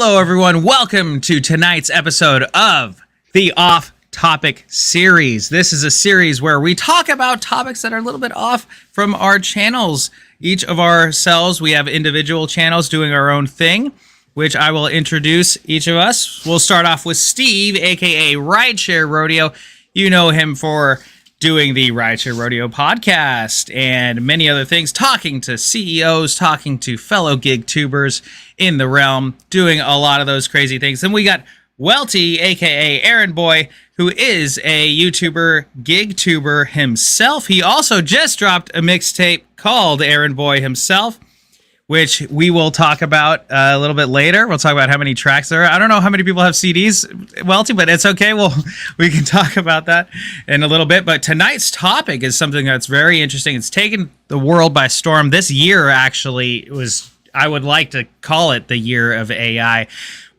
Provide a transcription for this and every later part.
Hello, everyone. Welcome to tonight's episode of the Off Topic series. This is a series where we talk about topics that are a little bit off from our channels. Each of ourselves, we have individual channels doing our own thing, which I will introduce each of us. We'll start off with Steve, aka Rideshare Rodeo. You know him for doing the Rideshare Rodeo podcast and many other things, talking to CEOs, talking to fellow gig tubers in the realm, doing a lot of those crazy things. Then we got UUELTE, aka Aaron Boy, who is a YouTuber, gig tuber himself. He also just dropped a mixtape called Aaron Boy Himself, which we will talk about a little bit later. We'll talk about how many tracks there are. I don't know how many people have CDs, Welty, but it's okay. We can talk about that in a little bit. But tonight's topic is something that's very interesting. It's taken the world by storm. This year, actually, I would like to call it the year of AI.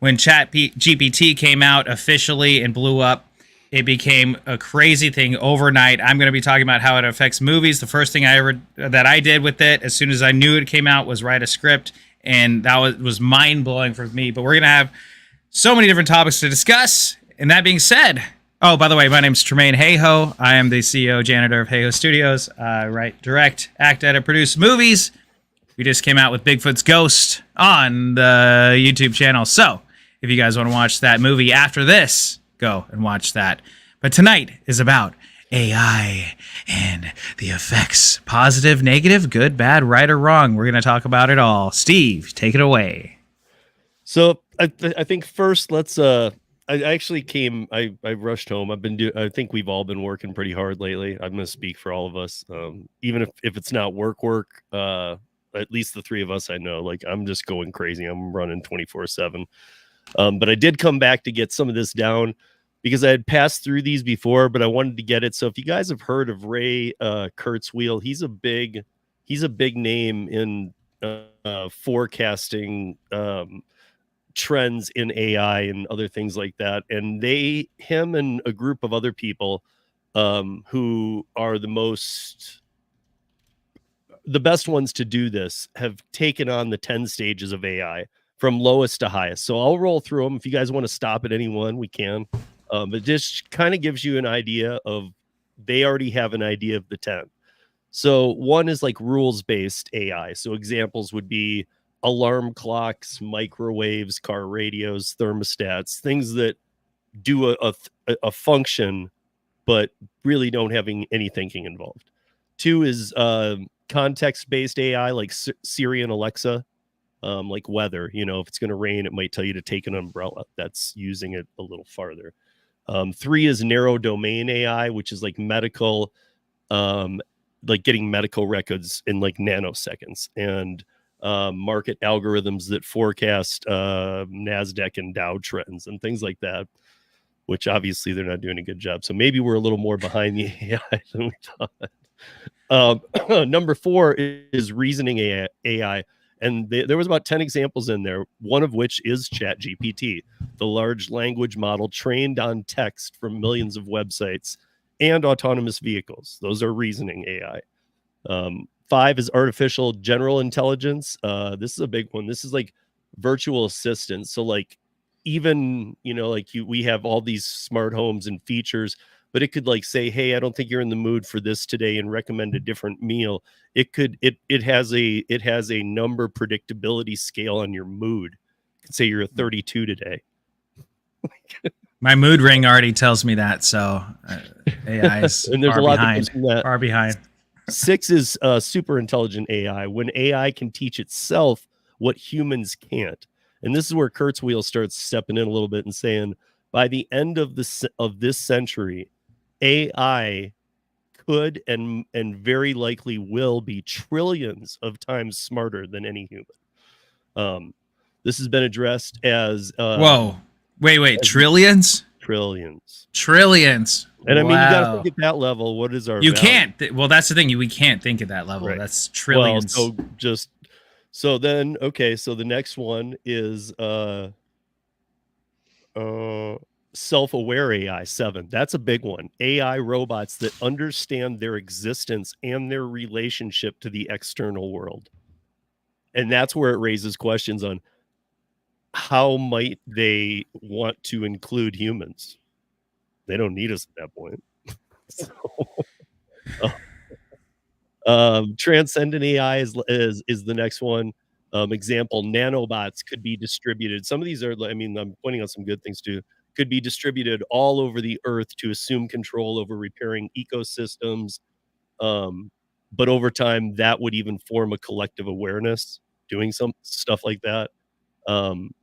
When GPT came out officially and blew up, it became a crazy thing overnight. I'm going to be talking about how it affects movies. The first thing that I did with it, as soon as I knew it came out, was write a script, and that was mind-blowing for me. But we're going to have so many different topics to discuss. And that being said, oh, by the way, my name's Tremain. Hey-ho. I am the CEO, janitor of Hey-ho Studios. Write, direct, act, edit, produce movies. We just came out with Bigfoot's Ghost on the YouTube channel. So if you guys want to watch that movie after this, go and watch that. But tonight is about AI and the effects. Positive, negative, good, bad, right, or wrong. We're going to talk about it all. Steve, take it away. So I think first let's I actually I rushed home. I think we've all been working pretty hard lately. I'm going to speak for all of us. Even if it's not work, at least the three of us I know, like I'm just going crazy. I'm running 24/7. But I did come back to get some of this down because I had passed through these before, but I wanted to get it. So if you guys have heard of Ray Kurzweil, he's a big name in forecasting trends in AI and other things like that. And him and a group of other people who are the best ones to do this have taken on the 10 stages of AI from lowest to highest. So I'll roll through them. If you guys want to stop at any one, we can. But just kind of gives you an idea of, they already have an idea of the 10. So one is like rules-based AI. So examples would be alarm clocks, microwaves, car radios, thermostats, things that do a function, but really don't have any thinking involved. Two is context-based AI, like Siri and Alexa. Like weather, if it's going to rain, it might tell you to take an umbrella. That's using it a little farther. Three is narrow domain AI, which is like medical, like getting medical records in like nanoseconds, and market algorithms that forecast NASDAQ and Dow trends and things like that, which obviously they're not doing a good job. So maybe we're a little more behind the AI than we thought. Number four is reasoning AI. And there was about 10 examples in there, one of which is ChatGPT, the large language model trained on text from millions of websites and autonomous vehicles. Those are reasoning AI. Five is artificial general intelligence. This is a big one. This is like virtual assistants. So like even, we have all these smart homes and features, but it could like say, hey, I don't think you're in the mood for this today, and recommend a different meal. It has a number predictability scale on your mood. It could say you're a 32 today. My mood ring already tells me that, so AI is and there's far a lot behind. that comes from that. Far behind. Six is super intelligent AI, when AI can teach itself what humans can't. And this is where Kurzweil starts stepping in a little bit and saying, by the end of this century, AI could and very likely will be trillions of times smarter than any human. This has been addressed as whoa, wait, trillions? Trillions. And I mean, you got to think at that level. What is our? You value? Can't. Well, that's the thing. We can't think at that level. Right. That's trillions. Well, so then okay. So the next one is self-aware AI. 7. That's a big one. AI robots that understand their existence and their relationship to the external world. And that's where it raises questions on, how might they want to include humans? They don't need us at that point. So, transcendent AI is the next one. Example, nanobots could be distributed. Some of these are, I mean, I'm pointing out some good things too. Could be distributed all over the earth to assume control over repairing ecosystems. But over time, that would even form a collective awareness, doing some stuff like that,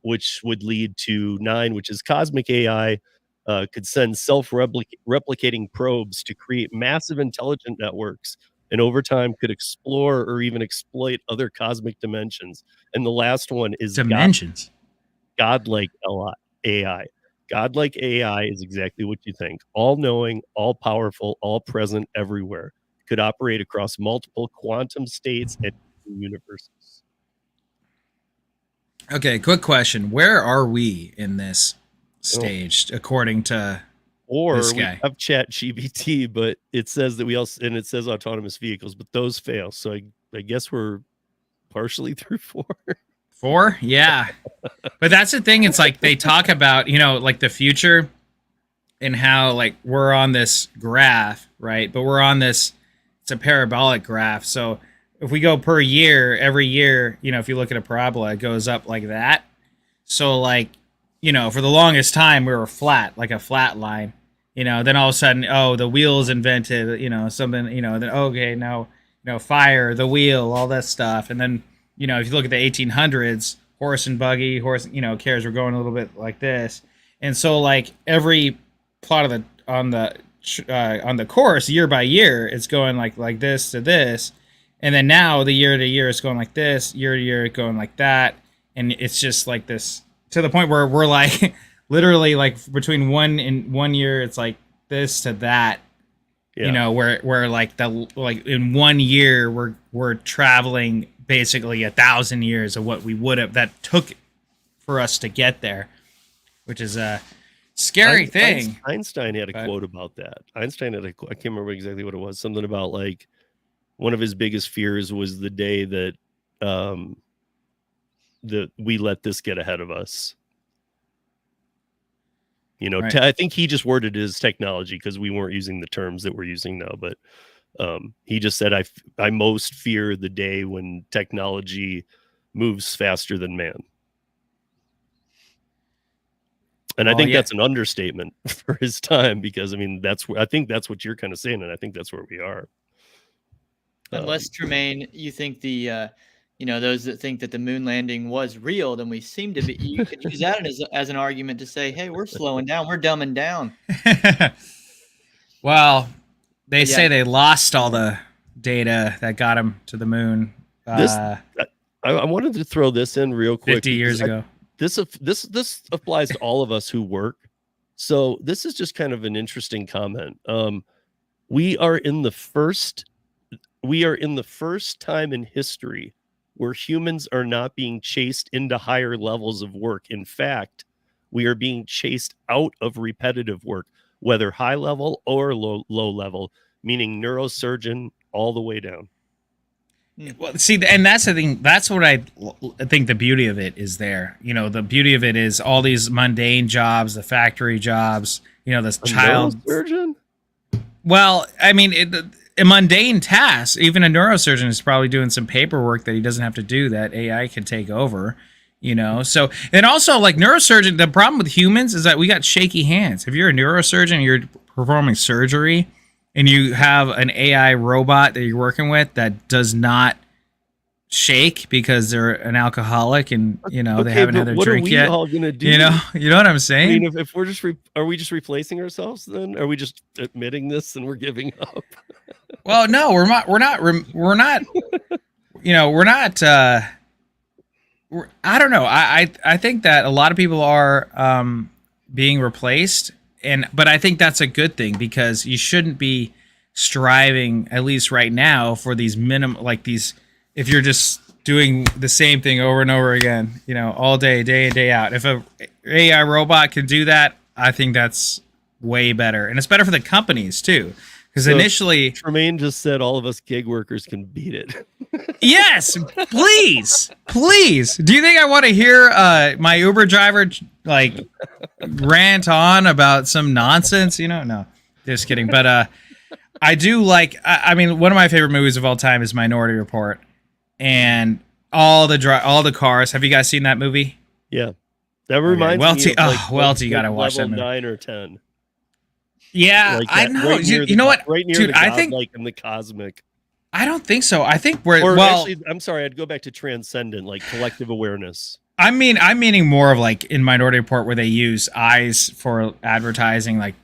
which would lead to 9, which is cosmic AI. Could send self-replicating probes to create massive intelligent networks, and over time could explore or even exploit other cosmic dimensions. And the last one is Dimensions. godlike AI. Godlike AI is exactly what you think. All-knowing, all-powerful, all-present, everywhere. Could operate across multiple quantum states and universes. Okay, quick question. Where are we in this stage, according to this We guy? have Chat GPT, but it says that we also, and it says autonomous vehicles, but those fail. So I guess we're partially through 4. 4? Yeah. But that's the thing. It's like they talk about, like the future and how like we're on this graph, right? But we're on this, it's a parabolic graph. So if we go per year, every year, if you look at a parabola, it goes up like that. So like, for the longest time we were flat, like a flat line, then all of a sudden, the wheel's invented, something, then, okay, now, fire, the wheel, all that stuff. And then, if you look at the 1800s, horse and buggy, carriages were going a little bit like this. And so like every plot of on the course, year by year, it's going like this to this. And then now the year to year it's going like this, year to year it's going like that. And it's just like this to the point where we're like literally like between 1 year it's like this to that. Yeah. Where like in 1 year we're traveling basically 1,000 years of what we would have that took for us to get there, which is a scary thing. Einstein had a quote about that. Einstein had I can't remember exactly what it was. Something about like one of his biggest fears was the day that that we let this get ahead of us. Right. I think he just worded it as technology because we weren't using the terms that we're using now. But he just said, I most fear the day when technology moves faster than man. And I think that's an understatement for his time, because I mean, I think that's what you're kind of saying. And I think that's where we are. Unless, Tremain, you think those that think that the moon landing was real, then we seem to be. You could use that as an argument to say, hey, we're slowing down, we're dumbing down. Well, they say they lost all the data that got them to the moon. I wanted to throw this in real quick. 50 years ago. This applies to all of us who work. So this is just kind of an interesting comment. We are in the first time in history where humans are not being chased into higher levels of work. In fact, we are being chased out of repetitive work, whether high level or low level, meaning neurosurgeon all the way down. Well, see, and that's the thing. That's what I think the beauty of it is there. The beauty of it is all these mundane jobs, the factory jobs, this child neurosurgeon. Well, I mean, a mundane task, even a neurosurgeon is probably doing some paperwork that he doesn't have to do that AI can take over, So, and also like neurosurgeon, the problem with humans is that we got shaky hands. If you're a neurosurgeon and you're performing surgery and you have an AI robot that you're working with that does not shake because they're an alcoholic and they haven't had their drink yet. What are we all gonna do? You know what I'm saying? I mean, if we're are we just replacing ourselves? Then are we just admitting this and we're giving up? Well, no, we're not. I don't know. I think that a lot of people are being replaced, but I think that's a good thing, because you shouldn't be striving, at least right now, for these if you're just doing the same thing over and over again, all day in, day out. If a AI robot can do that, I think that's way better. And it's better for the companies too, Because initially, Tremain just said all of us gig workers can beat it. yes, please, please. Do you think I want to hear my Uber driver like rant on about some nonsense? No, just kidding. But I do like. I mean, one of my favorite movies of all time is Minority Report, and all the cars. Have you guys seen that movie? Yeah, that reminds me of Welty, you gotta watch that level movie. 9 or 10. Yeah, Like I that, know. right You know what, right near dude? the I think like in the cosmic. I don't think so. I think we're Or well. actually, I'm sorry. I'd go back to transcendent, like collective awareness. I'm meaning more of like in Minority Report where they use eyes for advertising, like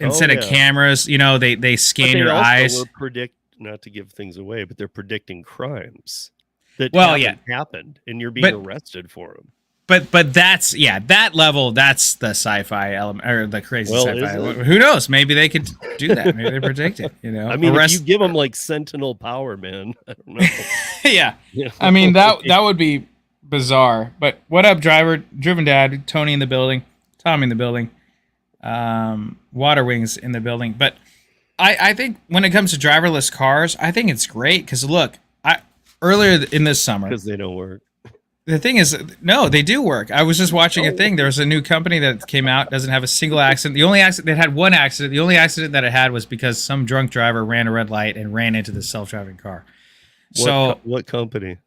instead of cameras. You know, they scan your eyes. Will predict, not to give things away, but they're predicting crimes that happened, and you're being arrested for them. But that's that level. That's the sci-fi element or the crazy sci-fi. Who knows? Maybe they could do that. Maybe they predict it. You know, I mean, if you give them like sentinel power, man, I don't know. Yeah, I mean that would be bizarre. But what up, driven dad, Tony in the building, Tommy in the building, Water Wings in the building. But I think when it comes to driverless cars, I think it's great because look, earlier in this summer, because they don't work. The thing is, no, they do work. I was just watching a thing. There was a new company that came out, doesn't have a single accident. The only accident, it had one accident. The only accident that it had was because some drunk driver ran a red light and ran into the self-driving car. What company?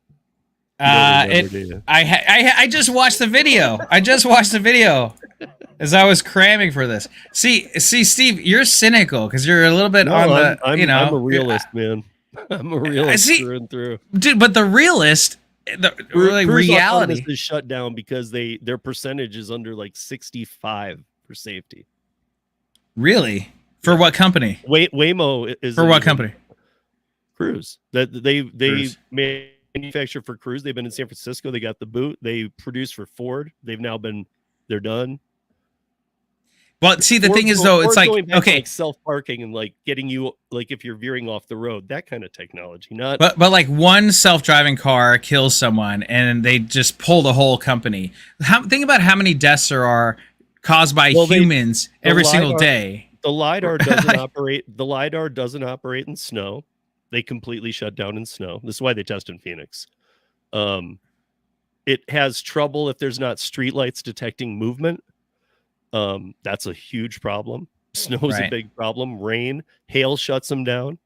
I just watched the video. I just watched the video as I was cramming for this. See, Steve, you're cynical because you're a little bit on the. I'm a realist, man. I'm a realist through and through, dude. But the realist. Reality is shut down because their percentage is under like 65 for safety. Really? For what company? Waymo is for what company? Cruise. That they manufacture for Cruise. They've been in San Francisco. They got the boot. They produce for Ford. They're done. Well, see, the thing is, though, it's like, okay, like self-parking and like getting you, like if you're veering off the road, that kind of technology. Not, but like one self-driving car kills someone and they just pull the whole company. Think about how many deaths there are caused by humans every single day. The LiDAR doesn't operate. The LiDAR doesn't operate in snow. They completely shut down in snow. This is why they test in Phoenix. It has trouble if there's not streetlights detecting movement. That's a huge problem. Snow is a big problem. Rain, hail shuts them down.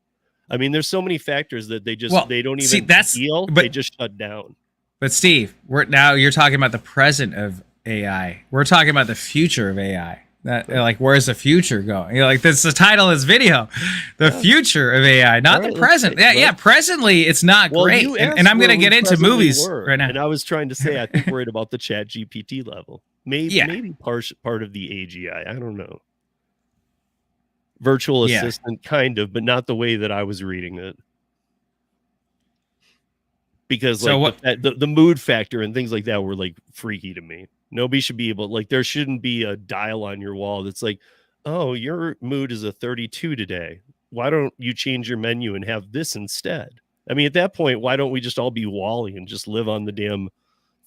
I mean, there's so many factors that they don't even deal. They just shut down. But Steve, you're talking about the present of AI. We're talking about the future of AI. Like, where's the future going? Like, that's the title of this video, the future of AI, not the present. Yeah. Presently, it's not great. And I'm going to get into movies right now. And I was trying to say, I think we're at about the Chat GPT level. Maybe part of the AGI. I don't know. Virtual assistant, kind of, but not the way that I was reading it. Because the mood factor and things like that were like freaky to me. Nobody should be able, like, there shouldn't be a dial on your wall that's like, oh, your mood is a 32 today. Why don't you change your menu and have this instead? I mean, at that point, why don't we just all be Wall-E and just live on the damn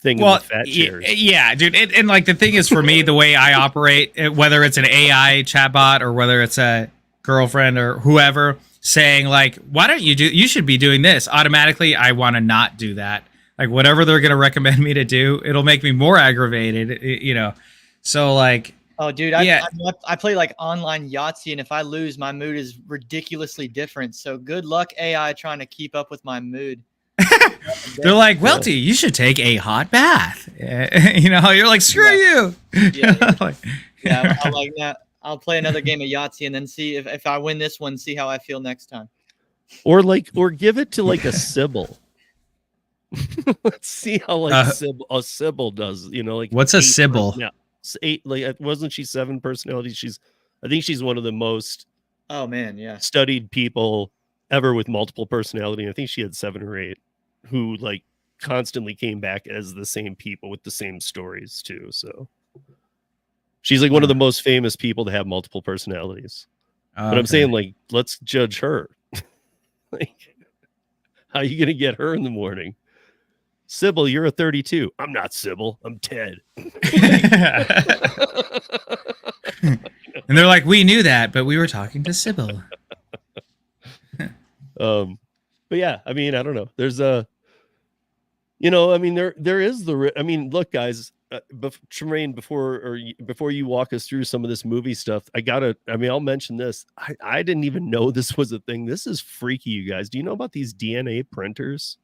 thing in the fat chairs? Yeah, dude. And like the thing is, for me, the way I operate, whether it's an AI chatbot or whether it's a girlfriend or whoever saying like, why don't you should be doing this automatically. I want to not do that. Like whatever they're going to recommend me to do, it'll make me more aggravated, So like, oh, dude, I play like online Yahtzee, and if I lose, my mood is ridiculously different. So good luck, AI, trying to keep up with my mood. They're like, Welty, you should take a hot bath. You're like, screw you. Yeah. I like that. I'll play another game of Yahtzee and then see if I win this one, see how I feel next time. Or give it to like a Sybil. Let's see how a Sybil does. Like what's a Sybil? Yeah, 8. Like, wasn't she 7 personalities? I think she's one of the most studied people ever with multiple personality. I think she had 7 or 8 who like constantly came back as the same people with the same stories too. So she's like one of the most famous people to have multiple personalities. But I'm saying, like, let's judge her. Like, how are you gonna get her in the morning? Sybil, you're a 32. I'm not Sybil. I'm Ted. And they're like, we knew that, but we were talking to Sybil. But yeah, I mean, I don't know. There's a, I mean, there is I mean, look, guys, Tremain, before you walk us through some of this movie stuff, I'll mention this. I didn't even know this was a thing. This is freaky, you guys. Do you know about these DNA printers?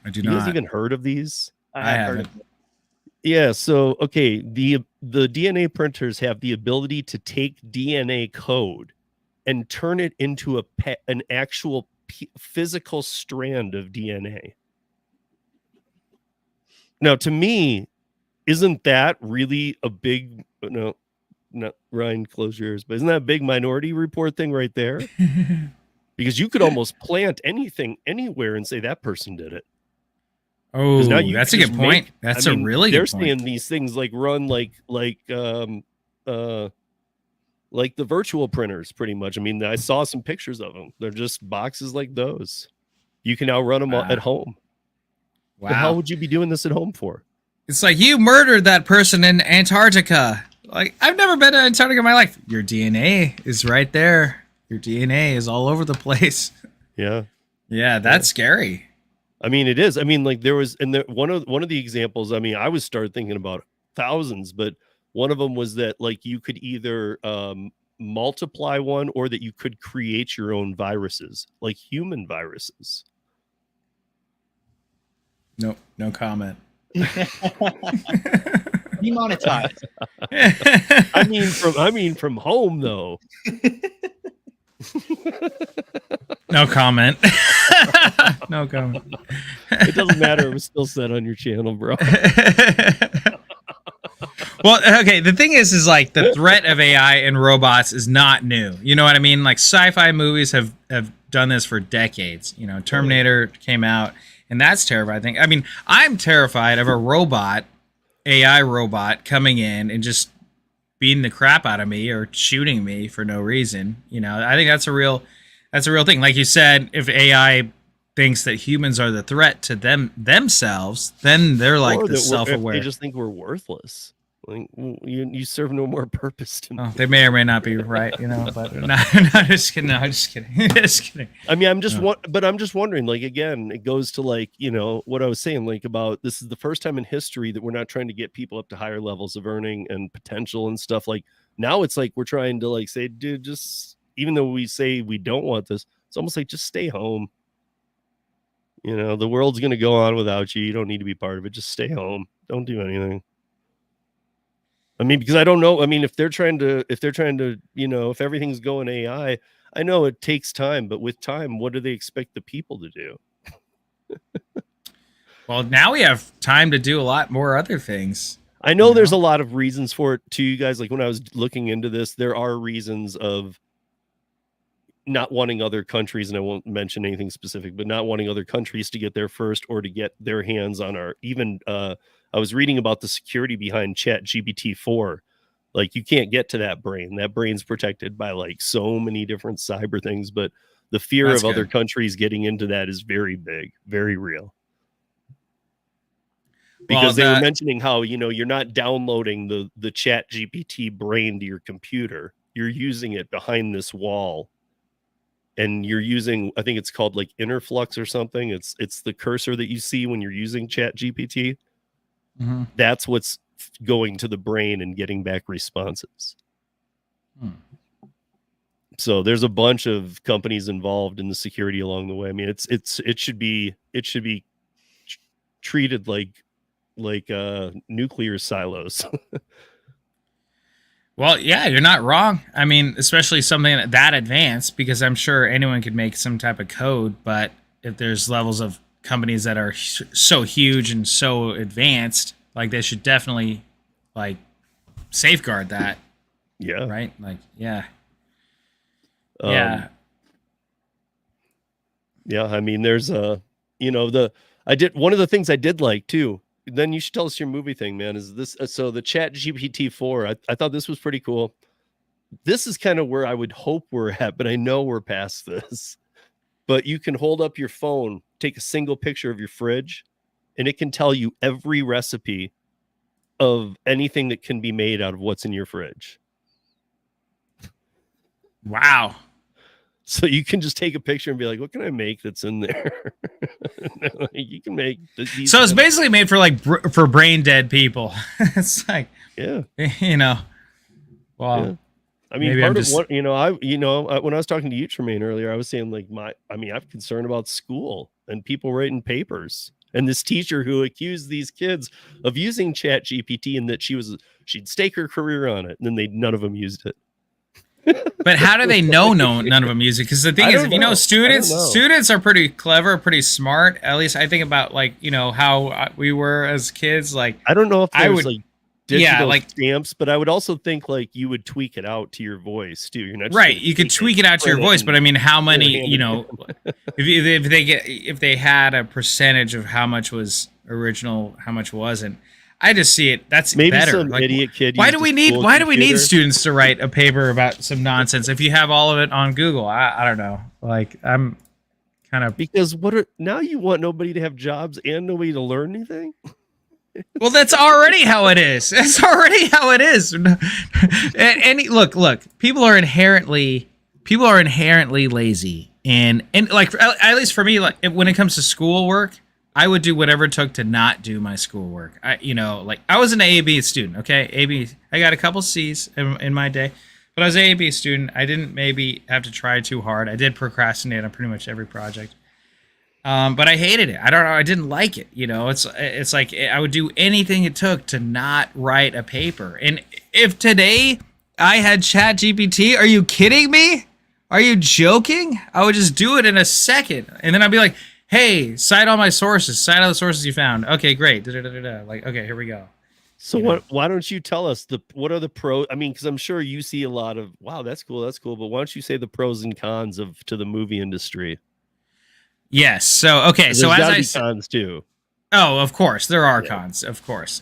I do You not. guys even heard of these? I have heard of it. Yeah. So, okay. The DNA printers have the ability to take DNA code and turn it into an actual physical strand of DNA. Now, to me, isn't that really a big, no, not Ryan, close your ears, but isn't that a big Minority Report thing right there? Because you could almost plant anything anywhere and say that person did it. Oh, that's a good point. That's a really good point. They're saying these things like run like the virtual printers, pretty much. I mean, I saw some pictures of them. They're just boxes like those. You can now run them at home. Wow. The hell would you be doing this at home for? It's like you murdered that person in Antarctica. Like, I've never been to Antarctica in my life. Your DNA is right there. Your DNA is all over the place. Yeah. Yeah, that's scary. I mean, it is. I mean, like there was, and one of the examples, I mean, I was started thinking about thousands, but one of them was that like you could either multiply one or that you could create your own viruses, like human viruses. Nope, no comment. Demonetized. I mean from home though. No comment. No comment. It doesn't matter. It was still said on your channel, bro. Well, okay. The thing is like the threat of AI and robots is not new. You know what I mean? Like sci-fi movies have done this for decades. You know, Terminator came out, and that's terrifying. I mean, I'm terrified of a AI robot coming in and just beating the crap out of me or shooting me for no reason. You know, I think that's a real thing. Like you said, if AI thinks that humans are the threat to themselves, then they're like the self-aware. They just think we're worthless. Like you serve no more purpose to me. Oh, they may or may not be right, you know. But no, just kidding. No, just kidding. Just kidding. I mean, I'm just wondering. Like again, it goes to like what I was saying, like about this is the first time in history that we're not trying to get people up to higher levels of earning and potential and stuff. Like now, it's like we're trying to like say, dude, just even though we say we don't want this, it's almost like just stay home. You know, the world's gonna go on without you. You don't need to be part of it. Just stay home. Don't do anything. I mean, because I don't know. I mean, if everything's going AI, I know it takes time, but with time, what do they expect the people to do? Well, now we have time to do a lot more other things. I know there's a lot of reasons for it too, you guys. Like when I was looking into this, there are reasons of not wanting other countries, and I won't mention anything specific, but not wanting other countries to get there first or to get their hands on our I was reading about the security behind ChatGPT-4. Like you can't get to that brain. That brain's protected by like so many different cyber things, but the fear of other countries getting into that is very big, very real. Because they were mentioning how, you're not downloading the ChatGPT brain to your computer. You're using it behind this wall. And you're using, I think it's called like Interflux or something. It's the cursor that you see when you're using ChatGPT. Mm-hmm. That's what's going to the brain and getting back responses. So there's a bunch of companies involved in the security along the way. I mean, it should be treated like nuclear silos. Well, yeah, you're not wrong. I mean, especially something that advanced, because I'm sure anyone could make some type of code. But if there's levels of companies that are so huge and so advanced, like they should definitely like safeguard that. Yeah. Right. Like, yeah. Yeah. I mean, there's one of the things I did like too. Then you should tell us your movie thing, man. Is this so the ChatGPT-4? I thought this was pretty cool. This is kind of where I would hope we're at, but I know we're past this. But you can hold up your phone, take a single picture of your fridge, and it can tell you every recipe of anything that can be made out of what's in your fridge. Wow. So you can just take a picture and be like, what can I make that's in there? You can make these. So it's basically made for like for brain dead people. It's like, yeah, you know, well, yeah. I mean, maybe part I'm of just- what, when I was talking to you, Tremain, earlier, I was saying like I'm concerned about school and people writing papers, and this teacher who accused these kids of using Chat GPT and that she'd stake her career on it, and then none of them used it. But how do they know none of them use it? Because the thing is, students are pretty clever, pretty smart. At least I think about like, how we were as kids. Like, I don't know if there's like digital like stamps, but I would also think like you would tweak it out to your voice too. You're not right. You could tweak it out to your voice, but I mean, how many, if they had a percentage of how much was original, how much wasn't. I just see it. That's maybe better. some like, idiot kid. Why do we need students to write a paper about some nonsense if you have all of it on Google? I don't know. Like, I'm kind of because now you want nobody to have jobs and nobody to learn anything. Well, that's already how it is. That's already how it is. And look, people are inherently lazy, and like at least for me, like when it comes to schoolwork, I would do whatever it took to not do my schoolwork. I was an A/B student. Okay, A/B. I got a couple C's in my day, but I was an A/B student. I didn't maybe have to try too hard. I did procrastinate on pretty much every project. But I hated it. I don't know. I didn't like it. It's like I would do anything it took to not write a paper. And if today I had Chat GPT, are you kidding me? Are you joking? I would just do it in a second. And then I'd be like, hey, cite all my sources. Cite all the sources you found. Okay, great. Like, okay, here we go. So why don't you tell us what are the pros? I mean, because I'm sure you see a lot of, wow, that's cool. But why don't you say the pros and cons to the movie industry? Yes. So, okay. So as I said, cons too. Oh, of course there are cons. Of course,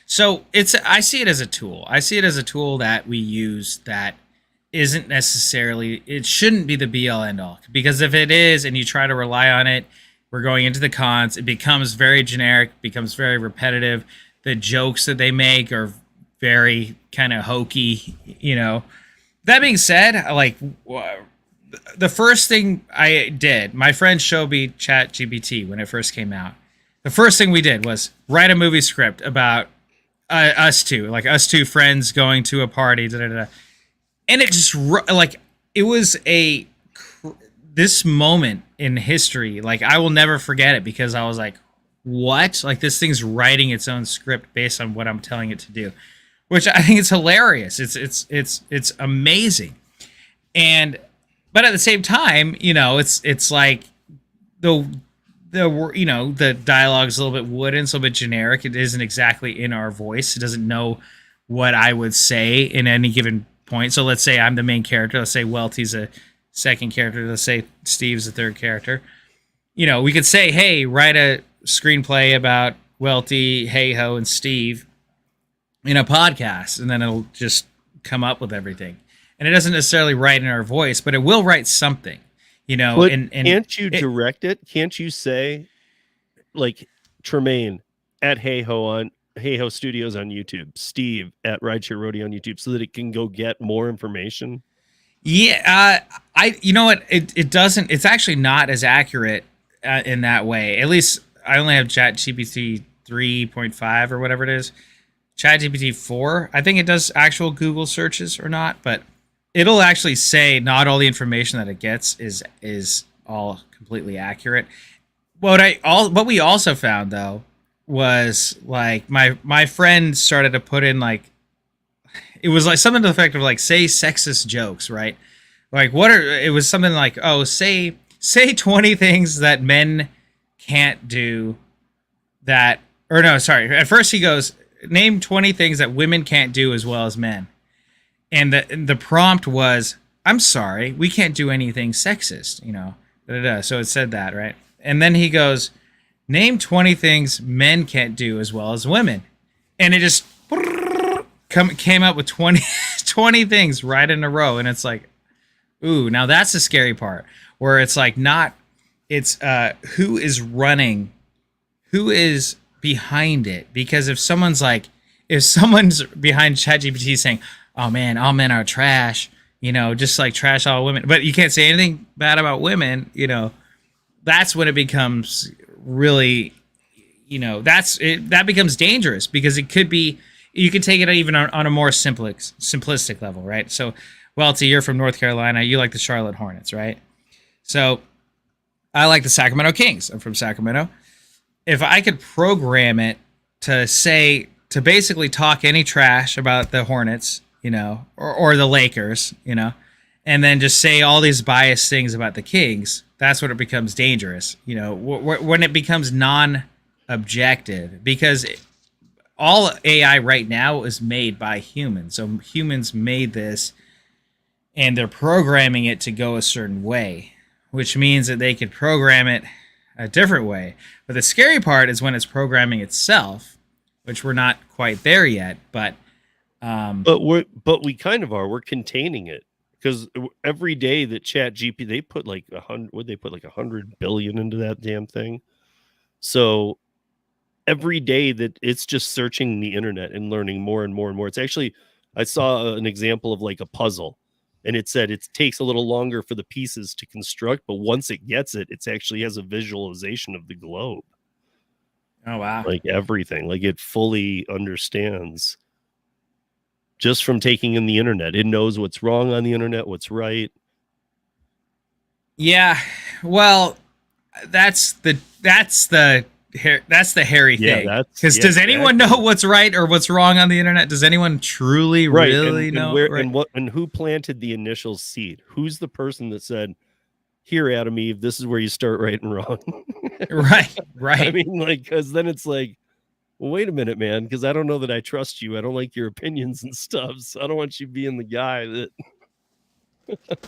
so I see it as a tool. I see it as a tool that we use that isn't necessarily. It shouldn't be the be all end all, because if it is, and you try to rely on it, we're going into the cons. It becomes very generic, becomes very repetitive. The jokes that they make are very kind of hokey. That being said, like. The first thing I did, my friend showed me Chat GPT when it first came out. The first thing we did was write a movie script about us two friends going to a party, and it just it was this moment in history. Like, I will never forget it, because I was like, what? Like, this thing's writing its own script based on what I'm telling it to do, which I think is hilarious. It's amazing, but at the same time, it's like the dialogue's a little bit wooden, it's a little bit generic. It isn't exactly in our voice. It doesn't know what I would say in any given point. So let's say I'm the main character. Let's say Welty's a second character. Let's say Steve's the third character. We could say, hey, write a screenplay about Welty, Hey-Ho, and Steve in a podcast, and then it'll just come up with everything. And it doesn't necessarily write in our voice, but it will write something, But and can't you direct it? Can't you say, like, Tremain at Hey-Ho Studios on YouTube, Steve at Rideshare Rodeo on YouTube, so that it can go get more information? Yeah, you know what? It doesn't. It's actually not as accurate in that way. At least I only have ChatGPT 3.5 or whatever it is. ChatGPT 4, I think it does actual Google searches or not, but it'll actually say not all the information that it gets is all completely accurate. What we also found, though, was like my friend started to put in, like, it was like something to the effect of, like, say sexist jokes, right? Like, it was something like, oh, say 20 things that men can't do that, or no, sorry. At first he goes, name 20 things that women can't do as well as men. And the prompt was, I'm sorry, we can't do anything sexist, So it said that, right? And then he goes, name 20 things men can't do as well as women. And it just came up with 20 things right in a row. And it's like, ooh, now that's the scary part, where it's like it's who is running, who is behind it. Because if someone's behind ChatGPT saying, oh man, all men are trash, just like trash all women, but you can't say anything bad about women, that's when it becomes really, that becomes dangerous, because it could be, you can take it even on a more simplistic level, right? So, Welty, you're from North Carolina. You like the Charlotte Hornets, right? So I like the Sacramento Kings. I'm from Sacramento. If I could program it to basically talk any trash about the Hornets, or the Lakers, and then just say all these biased things about the Kings, that's when it becomes dangerous, when it becomes non-objective, because all AI right now is made by humans. So humans made this, and they're programming it to go a certain way, which means that they could program it a different way. But the scary part is when it's programming itself, which we're not quite there yet. But we kind of are. We're containing it, because every day that ChatGPT, they put like 100 billion into that damn thing. So every day that it's just searching the internet and learning more and more and more. It's actually, I saw an example of like a puzzle, and it said it takes a little longer for the pieces to construct, but once it gets it, it actually has a visualization of the globe. Oh, wow. Like everything, like it fully understands just from taking in the internet. It knows what's wrong on the internet, what's right. Yeah. Well, that's the hairy thing. Because does anyone know what's right or what's wrong on the internet? Does anyone truly really know? And who planted the initial seed? Who's the person that said, "Here, Adam Eve, this is where you start right and wrong"? Right. I mean, like, because then it's like, well, wait a minute, man, because I don't know that I trust you. I don't like your opinions and stuff. So I don't want you being the guy that.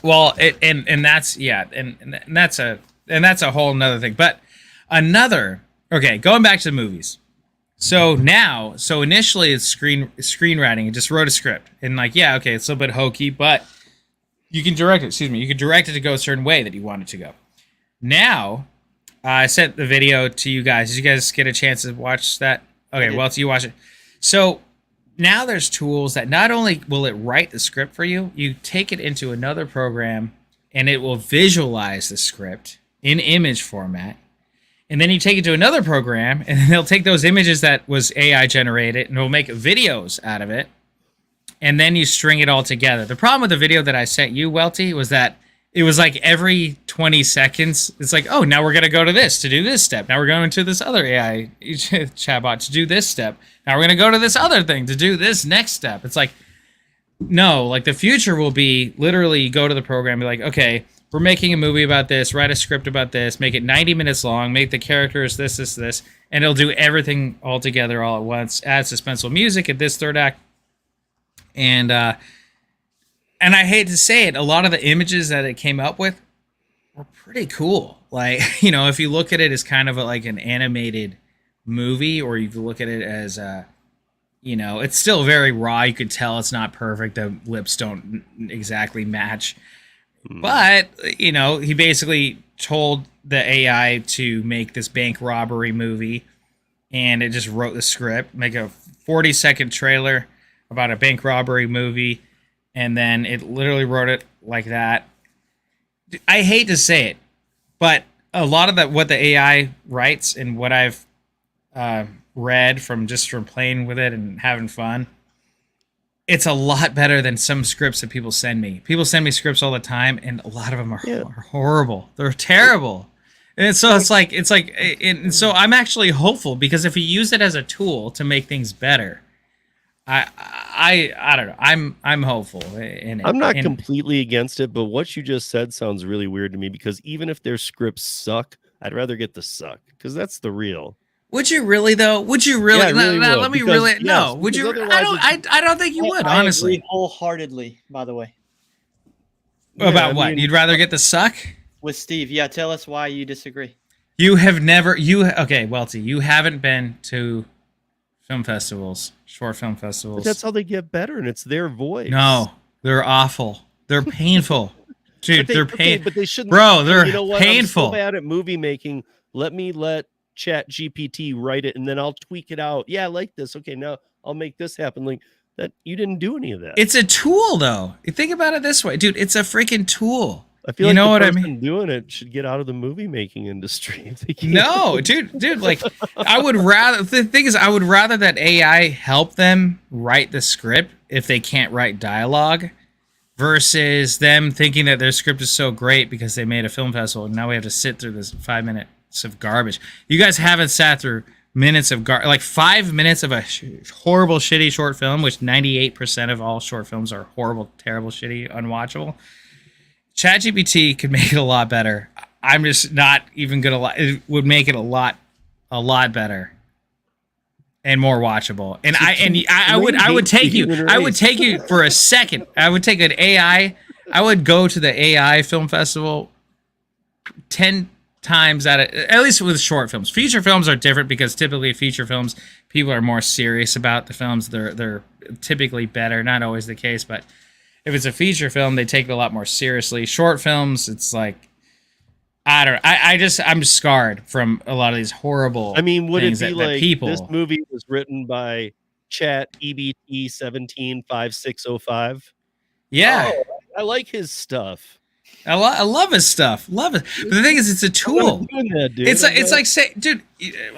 Well, that's a whole nother thing. But going back to the movies. So initially it's screenwriting. It just wrote a script, and it's a little bit hokey, but you can direct it. You can direct it to go a certain way that you want it to go. Now, I sent the video to you guys. Did you guys get a chance to watch that? Okay, well, so you watch it. So now there's tools that not only will it write the script for you, you take it into another program and it will visualize the script in image format. And then you take it to another program and they'll take those images that was AI generated and it'll make videos out of it. And then you string it all together. The problem with the video that I sent you, Welty, was that it was like every 20 seconds, it's like, oh, now we're going to go to this to do this step. Now we're going to this other AI chatbot to do this step. Now we're going to go to this other thing to do this next step. It's like, no, like the future will be literally go to the program, be like, okay, we're making a movie about this, write a script about this, make it 90 minutes long, make the characters this, and it'll do everything all together all at once, add suspenseful music at this third act. And I hate to say it, a lot of the images that it came up with were pretty cool. Like, if you look at it as kind of like an animated movie, or you look at it as it's still very raw. You could tell it's not perfect. The lips don't exactly match. But, he basically told the AI to make this bank robbery movie, and it just wrote the script, make a 40-second trailer about a bank robbery movie, and then it literally wrote it like that. I hate to say it, but a lot of what the AI writes and what I've read from playing with it and having fun, it's a lot better than some scripts that people send me. People send me scripts all the time, and a lot of them are horrible. They're terrible. And so so I'm actually hopeful, because if you use it as a tool to make things better, I don't know. I'm hopeful in it. I'm not completely against it, but what you just said sounds really weird to me, because even if their scripts suck, I'd rather get the suck, because that's the real. Would you really though? Would you really? Yeah, let me really. Yes, no. Would you? I don't think you would. Honestly, I agree wholeheartedly. By the way. About what? You'd rather get the suck? With Steve, yeah. Tell us why you disagree. You have never. Okay, Welty. You haven't been to film festivals, short film festivals. But that's how they get better, and it's their voice. No, they're awful. They're painful, dude. They're painful. But they shouldn't. Bro, they're I'm painful. so bad at movie making. Let ChatGPT write it, and then I'll tweak it out. Yeah, I like this. Okay, now I'll make this happen. Like, that you didn't do any of that. It's a tool, though. You think about it this way, dude. It's a freaking tool. I feel you like know the what I person mean? doing it should get out of the movie making industry. If they can't. No, dude. Like, I would rather. The thing is, I would rather that AI help them write the script if they can't write dialogue, versus them thinking that their script is so great because they made a film festival and now we have to sit through this 5 minutes of garbage. You guys haven't sat through minutes of like 5 minutes of a horrible, shitty short film, which 98% of all short films are horrible, terrible, shitty, unwatchable. ChatGPT could make it a lot better. I'm just not even gonna lie. It would make it a lot better and more watchable. And I would take you for a second. I would take an AI. I would go to the AI film festival 10 times at least with short films. Feature films are different because typically feature films, people are more serious about the films. They're typically better. Not always the case, but if it's a feature film, they take it a lot more seriously. Short films, it's like, I don't know. I'm scarred from a lot of these horrible. I mean, would it things be that like people... this movie was written by Chat EBT 175605? Yeah, Oh, I like his stuff. I love his stuff. Love it. But the thing is, it's a tool. That, dude. It's like say, dude,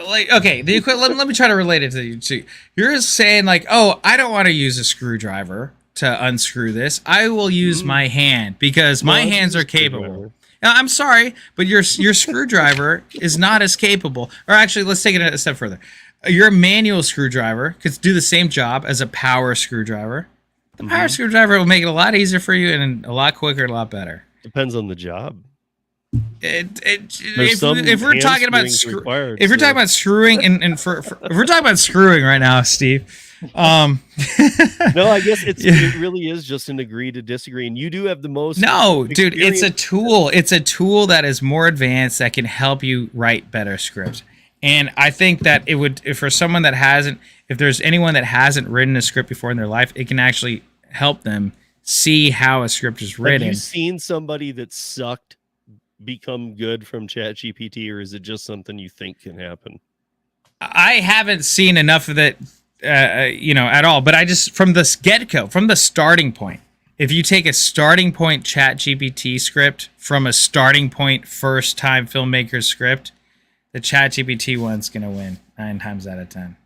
like, okay, let me try to relate it to you. So you're saying like, oh, I don't want to use a screwdriver to unscrew this. I will use my hand because my hands are capable. Now, I'm sorry, but your screwdriver is not as capable. Or actually, let's take it a step further. Your manual screwdriver could do the same job as a power screwdriver. The power screwdriver will make it a lot easier for you and a lot quicker and a lot better. Depends on the job. If we're talking about screwing and if we're talking about screwing right now, Steve. No, I guess it really is just an agree to disagree, and you do have the most. No, dude, it's a tool. It's a tool that is more advanced that can help you write better scripts. And I think that it would, if for someone that hasn't, if there's anyone that hasn't written a script before in their life, it can actually help them see how a script is written. Have you seen somebody that sucked become good from ChatGPT, or is it just something you think can happen? I haven't seen enough of it, at all. But I just, from the get-go, from the starting point, if you take a starting point ChatGPT script from a starting point first-time filmmaker script, the ChatGPT one's going to win 9 times out of 10.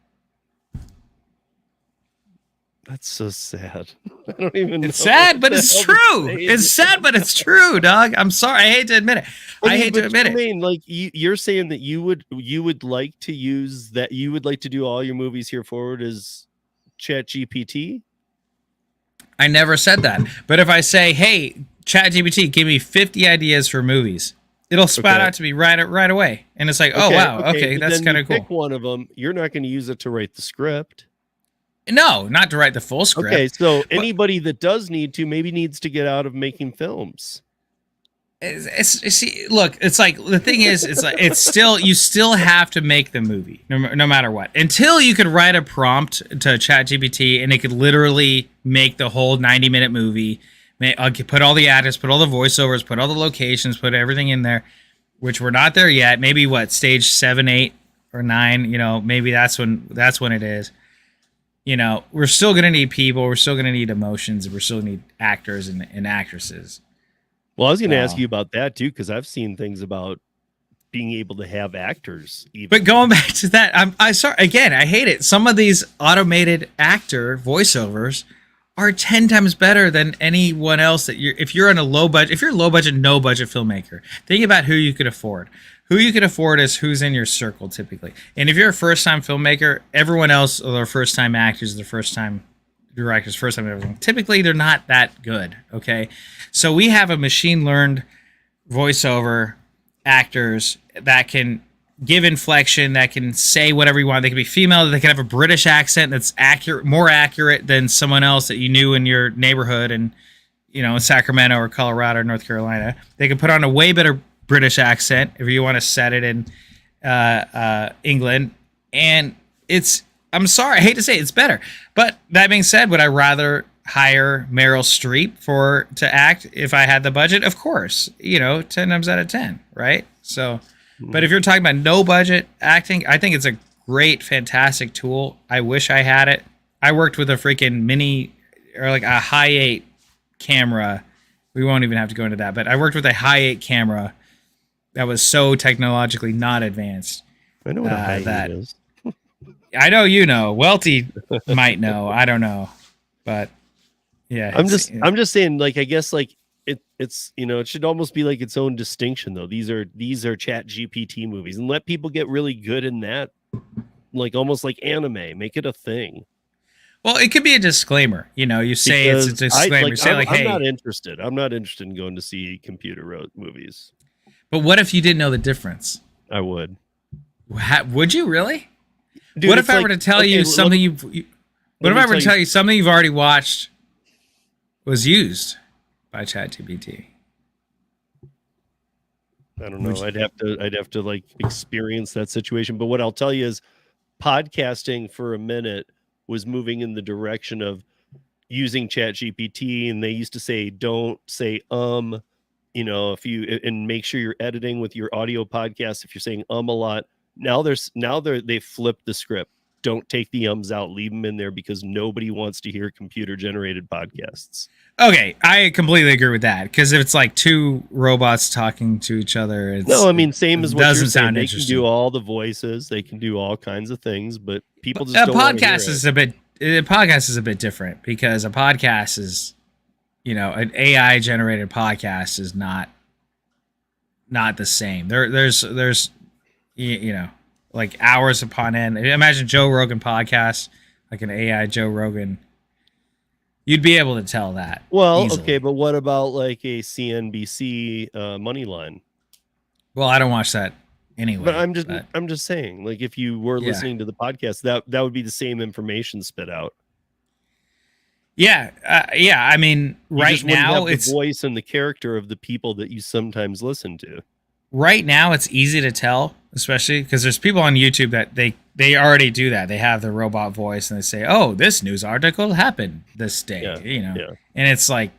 That's so sad. I don't even know. It's sad, but it's true. It's sad, but it's true, dog. I'm sorry. I hate to admit it. I hate to admit it. Like you're saying that you would like to use that, you would like to do all your movies here forward as ChatGPT? I never said that. But if I say, hey, ChatGPT, give me 50 ideas for movies, it'll spout out to me right away. And it's like, oh, wow, okay, that's kind of cool. Pick one of them. You're not going to use it to write the script. No, not to write the full script. Okay, so anybody that does need to maybe needs to get out of making films. See, look, it's like the thing is, it's like you still have to make the movie no matter what. Until you could write a prompt to ChatGPT and it could literally make the whole 90-minute movie. Put all the actors, put all the voiceovers, put all the locations, put everything in there, which we're not there yet. Maybe stage 7, 8, or 9. Maybe that's when it is. We're still going to need people. We're still going to need emotions. We're still going to need actors and actresses. Well, I was going to ask you about that, too, because I've seen things about being able to have actors. Even. But going back to that, I sorry, again, I hate it. Some of these automated actor voiceovers are 10 times better than anyone else if you're low budget, no budget filmmaker. Think about who you could afford. Who you can afford is who's in your circle typically. And if you're a first-time filmmaker, everyone else are their first-time actors, their first-time directors, first-time everything. Typically, they're not that good, okay? So we have a machine-learned voiceover actors that can give inflection, that can say whatever you want. They can be female, they can have a British accent that's accurate, more accurate than someone else that you knew in your neighborhood in Sacramento or Colorado or North Carolina. They can put on a way better British accent if you want to set it in England, and I'm sorry, I hate to say it's better, but that being said, would I rather hire Meryl Streep to act if I had the budget? Of course, 10 times out of 10, right? So, but if you're talking about no budget acting, I think it's a great, fantastic tool. I wish I had it. I worked with a freaking mini or like a high 8 camera. We won't even have to go into that, but I worked with a high 8 camera that was so technologically not advanced. I know what a high 8 is. I know you know. Welty might know. I don't know, but yeah. I'm just saying, like, I guess like it's it should almost be like its own distinction though. These are Chat GPT movies, and let people get really good in that, like almost like anime. Make it a thing. Well, it could be a disclaimer. You say it's a disclaimer. You say I'm not interested. I'm not interested in going to see computer movies. But what if you didn't know the difference? I would. Would you really? Dude, what if I were to tell you something What if I were to tell you something you've already watched was used by ChatGPT? I don't know. I'd have to like experience that situation. But what I'll tell you is, podcasting for a minute was moving in the direction of using ChatGPT, and they used to say, "Don't say if you and make sure you're editing with your audio podcast. If you're saying a lot." Now they flipped the script. Don't take the ums out, leave them in there, because nobody wants to hear computer generated podcasts. Okay, I completely agree with that, because if it's like two robots talking to each other, same as what you're saying. They can do all the voices, they can do all kinds of things, but people just don't want to hear it. A podcast is a bit different, because a podcast is, an AI generated podcast is not the same. There's like hours upon end. Imagine Joe Rogan podcast, like an AI Joe Rogan. You'd be able to tell that. Well, easily. Okay, but what about like a CNBC Moneyline? Well, I don't watch that anyway. But I'm just saying, like, if you were listening to the podcast, that would be the same information spit out. Yeah, I mean, right now it's the voice and the character of the people that you sometimes listen to. Right now, it's easy to tell, especially because there's people on YouTube that they already do that. They have the robot voice and they say, "Oh, this news article happened this day," and it's like,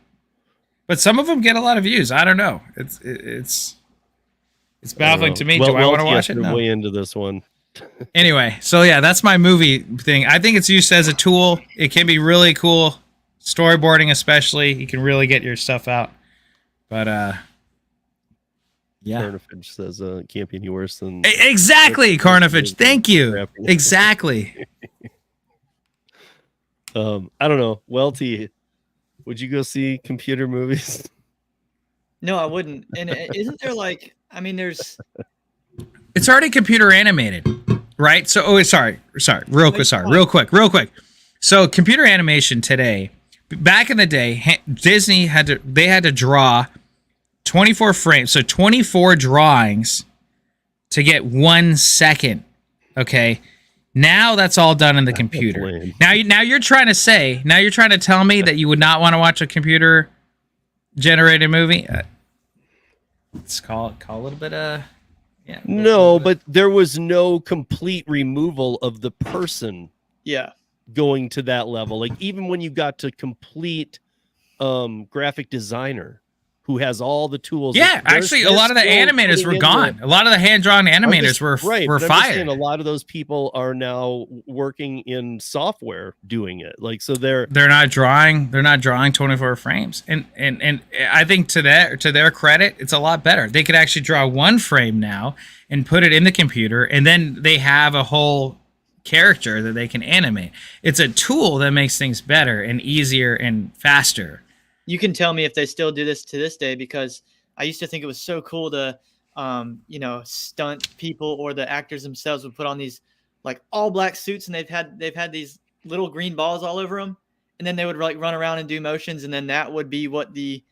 but some of them get a lot of views. I don't know. It's baffling to me. Do I want to watch it? No. Way into this one. Anyway, so yeah, that's my movie thing. I think it's used as a tool. It can be really cool, storyboarding especially. You can really get your stuff out, but yeah. Carnifage says it can't be any worse than exactly. Carnifage, thank you. Exactly. I don't know. Welty, would you go see computer movies? No, I wouldn't. And isn't there like? I mean, there's. It's already computer animated, right? So, sorry, real quick. So, computer animation today. Back in the day, Disney had to draw 24 frames, so 24 drawings to get 1 second. Okay, now that's all done in the computer. Now you're trying to tell me that you would not want to watch a computer generated movie. Let's call a little bit yeah. No, but there was no complete removal of the person. Yeah, going to that level. Like even when you got to complete graphic designer, who has all the tools. Yeah, actually, a lot of the animators were gone. A lot of the hand-drawn animators were fired. A lot of those people are now working in software doing it. Like, so they're not drawing 24 frames. And I think to their credit, it's a lot better. They could actually draw 1 frame now and put it in the computer, and then they have a whole character that they can animate. It's a tool that makes things better and easier and faster. You can tell me if they still do this to this day, because I used to think it was so cool to, stunt people, or the actors themselves would put on these like all black suits, and they've had these little green balls all over them, and then they would like run around and do motions, and then that would be what the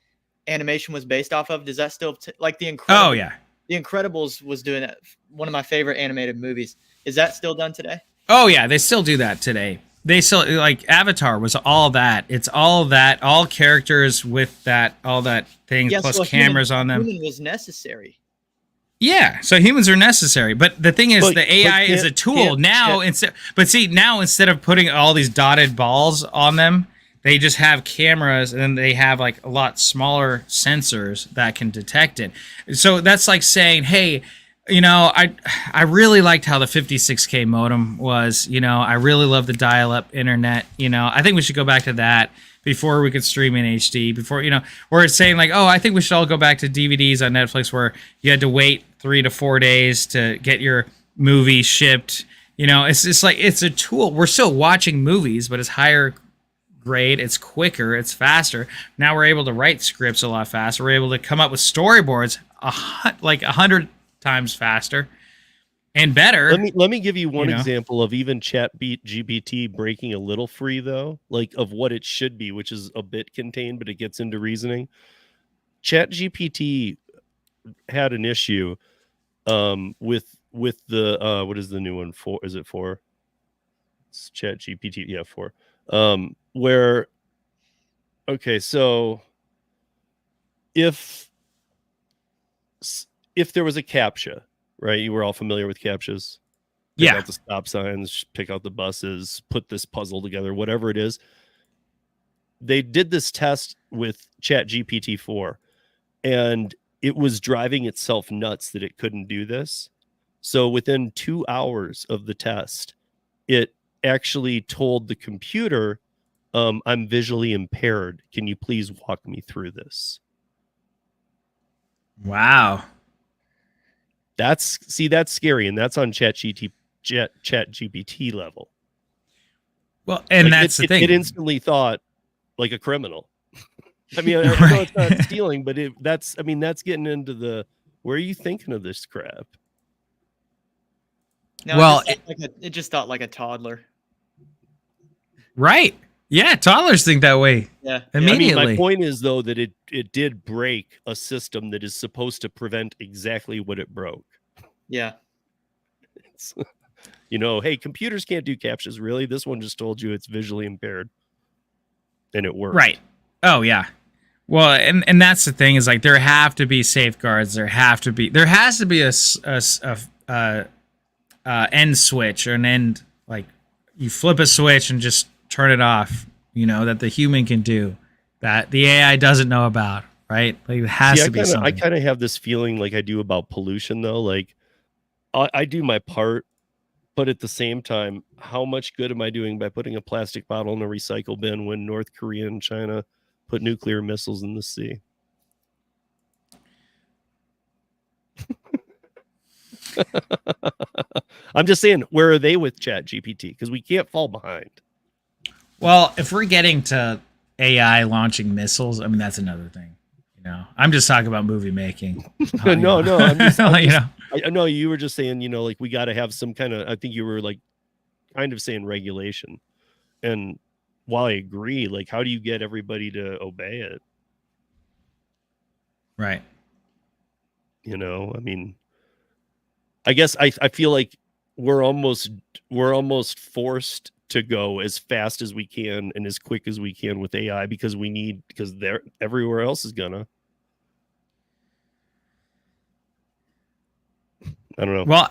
animation was based off of. Does that still like the Incredibles? Oh yeah, the Incredibles was doing that. One of my favorite animated movies. Is that still done today? Oh yeah, they still do that today. They still, like, Avatar was all that. It's all that, all characters with that, all that things, plus cameras on them. Human was necessary. Yeah, so humans are necessary, but the thing is, the AI is a tool now. Instead of putting all these dotted balls on them, they just have cameras, and then they have like a lot smaller sensors that can detect it. So that's like saying, hey, I really liked how the 56K modem was. I really love the dial-up internet. I think we should go back to that before we could stream in HD. Before, where it's saying like, oh, I think we should all go back to DVDs on Netflix where you had to wait 3 to 4 days to get your movie shipped. It's just like, it's a tool. We're still watching movies, but it's higher grade, it's quicker, it's faster. Now we're able to write scripts a lot faster. We're able to come up with storyboards like 100 times faster and better. Let me give you one example of even GPT breaking a little free though, like of what it should be, which is a bit contained, but it gets into reasoning. Chat GPT had an issue with the what is the new one for? Is it 4? It's Chat GPT, yeah, 4. Where okay, so if there was a CAPTCHA, right? You were all familiar with CAPTCHAs. Pick out the stop signs, pick out the buses, put this puzzle together, whatever it is. They did this test with Chat GPT 4, and it was driving itself nuts that it couldn't do this. So within 2 hours of the test, it actually told the computer, I'm visually impaired. Can you please walk me through this? Wow. That's scary, and that's on Chat GPT level. Well, and like that's the thing. It instantly thought like a criminal. I mean, I know it's not stealing, but that's getting into the, where are you thinking of this crap? No, well, it just thought like a toddler. Right. Yeah, toddlers think that way. Yeah. Immediately. I mean, my point is though that it did break a system that is supposed to prevent exactly what it broke. Yeah. It's, hey, computers can't do CAPTCHAs, really. This one just told you it's visually impaired, and it worked. Right. Oh yeah. Well, and that's the thing is like there have to be safeguards. There has to be a end switch or an end, like you flip a switch and just turn it off, that the human can do that the AI doesn't know about, right? Like it has to be something. I kind of have this feeling like I do about pollution though. Like I do my part, but at the same time, how much good am I doing by putting a plastic bottle in a recycle bin when North Korea and China put nuclear missiles in the sea? I'm just saying, where are they with Chat GPT? Because we can't fall behind. Well, if we're getting to AI launching missiles, I mean, that's another thing. I'm just talking about movie making. No, I'm just I know you were just saying, like we got to have some kind of, I think you were like kind of saying regulation. And while I agree, like, how do you get everybody to obey it? Right. I mean, I guess I feel like we're almost forced to go as fast as we can and as quick as we can with AI because they're everywhere else is gonna. I don't know. Well,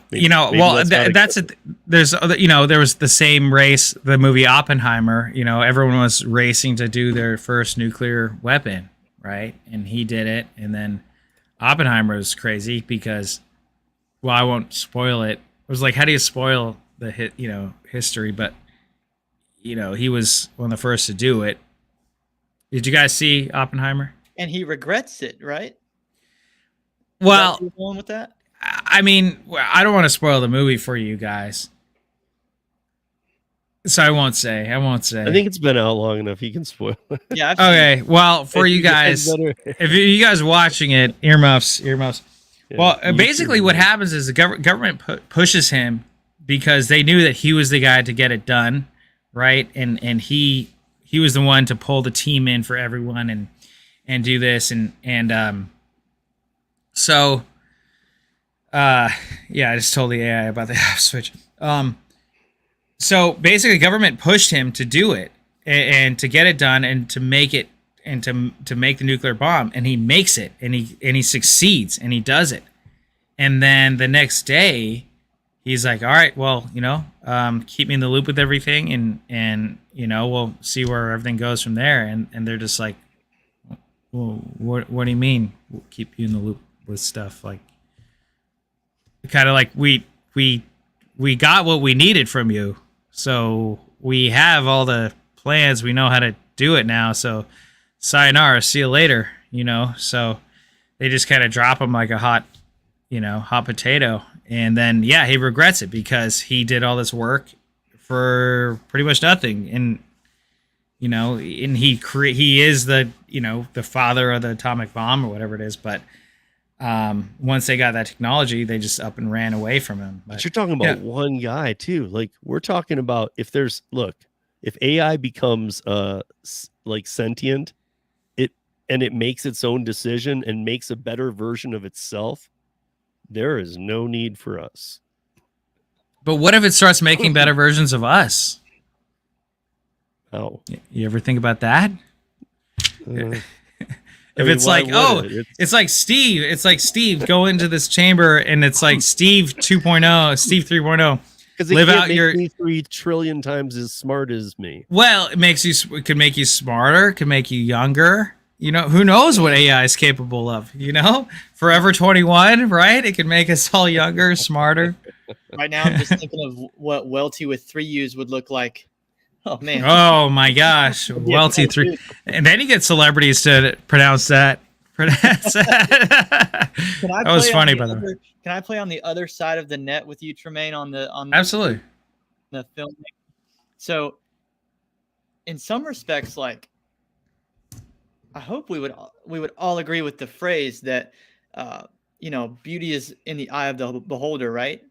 there was the same race, the movie Oppenheimer, everyone was racing to do their first nuclear weapon, right? And he did it. And then Oppenheimer was crazy because, well, I won't spoil it. It was like, how do you spoil the history? But, he was one of the first to do it. Did you guys see Oppenheimer? And he regrets it, right? Well, going with that? I mean, I don't want to spoil the movie for you guys, so I won't say. I think it's been out long enough. You can spoil it. Yeah. Okay. Well, for you guys, if you guys watching it, earmuffs. Yeah, well, basically, what happens is the government pushes him because they knew that he was the guy to get it done, right? And he was the one to pull the team in for everyone and do this and so. I just told the AI about the off switch. So basically, government pushed him to do it and to get it done and to make it and to make the nuclear bomb, and he makes it and he succeeds and he does it, and then the next day, he's like, all right, well, keep me in the loop with everything, and we'll see where everything goes from there, and they're just like, well, what do you mean we'll keep you in the loop with stuff like? kind of like we got what we needed from you, so we have all the plans. We know how to do it now. So sayonara, see you later. So they just kind of drop him like a hot potato, and then he regrets it because he did all this work for pretty much nothing. And and he is the the father of the atomic bomb or whatever it is, but once they got that technology, they just up and ran away from him. But you're talking about one guy too. Like, we're talking about if AI becomes like sentient, it makes its own decision and makes a better version of itself, there is no need for us. But what if it starts making better versions of us? Oh, you ever think about that? If it's like, it's like Steve, go into this chamber and it's like Steve 2.0, Steve 3.0. Because live out your 3 trillion times as smart as me. Well, it could make you smarter, could make you younger. Who knows what AI is capable of? Forever 21, right? It could make us all younger, smarter. Right now, I'm just thinking of what UUELTE with 3 U's would look like. Oh man! Oh my gosh! UUELTE 3, and then you get celebrities to pronounce that. That was funny, by the way. Can I play on the other side of the net with you, Tremain, on the absolutely the film? So, in some respects, like, I hope we would all agree with the phrase that beauty is in the eye of the beholder, right?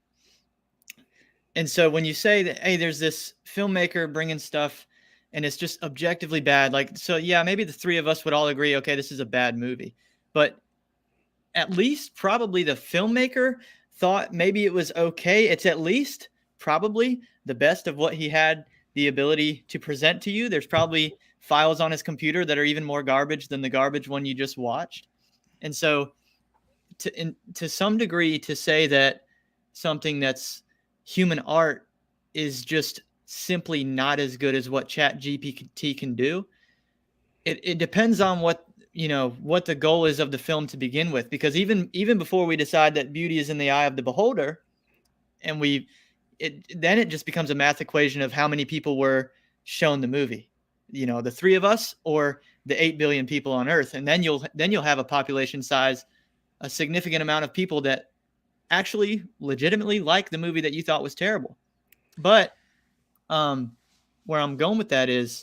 And so when you say that, hey, there's this filmmaker bringing stuff and it's just objectively bad, like, so yeah, maybe the 3 of us would all agree, okay, this is a bad movie. But at least probably the filmmaker thought maybe it was okay. It's at least probably the best of what he had the ability to present to you. There's probably files on his computer that are even more garbage than the garbage one you just watched. And so to some degree, to say that something that's human art is just simply not as good as what ChatGPT can do, it depends on what the goal is of the film to begin with. Because even before we decide that beauty is in the eye of the beholder, and then it just becomes a math equation of how many people were shown the movie, the 3 of us or the 8 billion people on Earth, and then you'll have a population size, a significant amount of people that actually legitimately like the movie that you thought was terrible. But where I'm going with that is,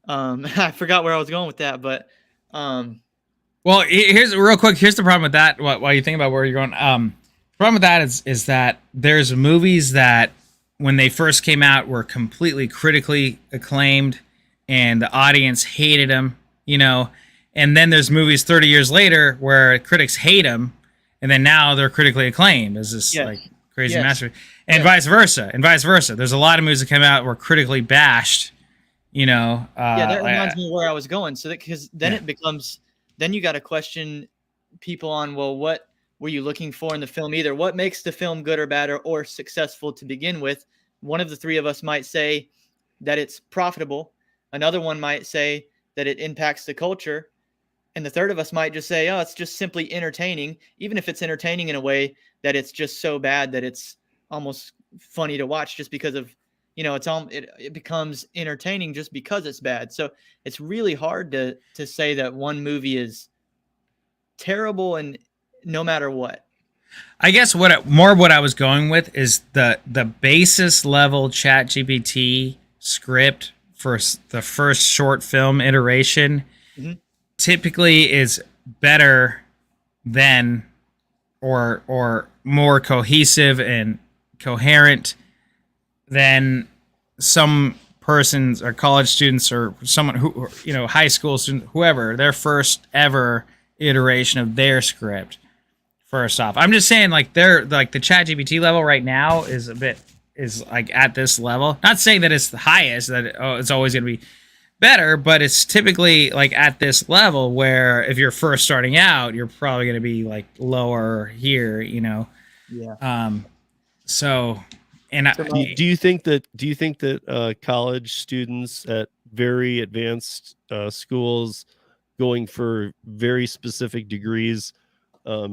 I forgot where I was going with that, but well, here's real quick. Here's the problem with that. While you think about where you're going, the problem with that is that there's movies that when they first came out were completely critically acclaimed and the audience hated them, and then there's movies 30 years later where critics hate them, and then now they're critically acclaimed as this like crazy masterpiece, and vice versa. There's a lot of movies that come out were critically bashed. That reminds me where I was going. So because then it becomes, then you got to question people on, well, what were you looking for in the film? Either what makes the film good or bad or successful to begin with. One of the 3 of us might say that it's profitable. Another one might say that it impacts the culture. And the third of us might just say, oh, it's just simply entertaining, even if it's entertaining in a way that it's just so bad that it's almost funny to watch just because of, it becomes entertaining just because it's bad. So it's really hard to say that one movie is terrible and no matter what. I guess what I was going with is the basis level ChatGPT script for the first short film iteration typically is better than or more cohesive and coherent than some persons or college students or someone who, high school student, whoever, their first ever iteration of their script. First off, I'm just saying, like, they're like the ChatGPT level right now is like at this level. Not saying that it's the highest, that it's always going to be better, but it's typically like at this level where if you're first starting out, you're probably going to be like lower here, Yeah. So, and do you think that college students at very advanced schools going for very specific degrees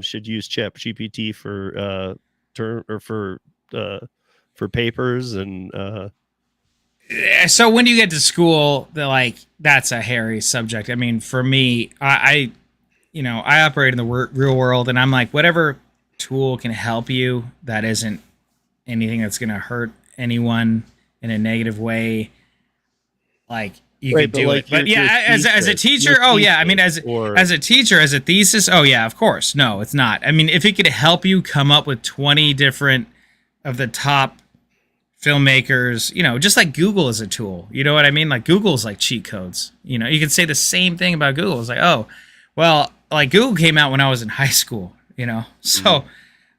should use ChatGPT for term or for papers and So when you get to school, that's a hairy subject. I mean, for me, I operate in the real world, and I'm like, whatever tool can help you that isn't anything that's going to hurt anyone in a negative way, like you can do it. But yeah, as a teacher, oh yeah, I mean, as a teacher, as a thesis, oh yeah, of course. No, it's not. I mean, if it could help you come up with 20 different of the top filmmakers, just like Google is a tool, you know what I mean? Like Google's like cheat codes. You could say the same thing about Google. It's like, oh, well, like Google came out when I was in high school, so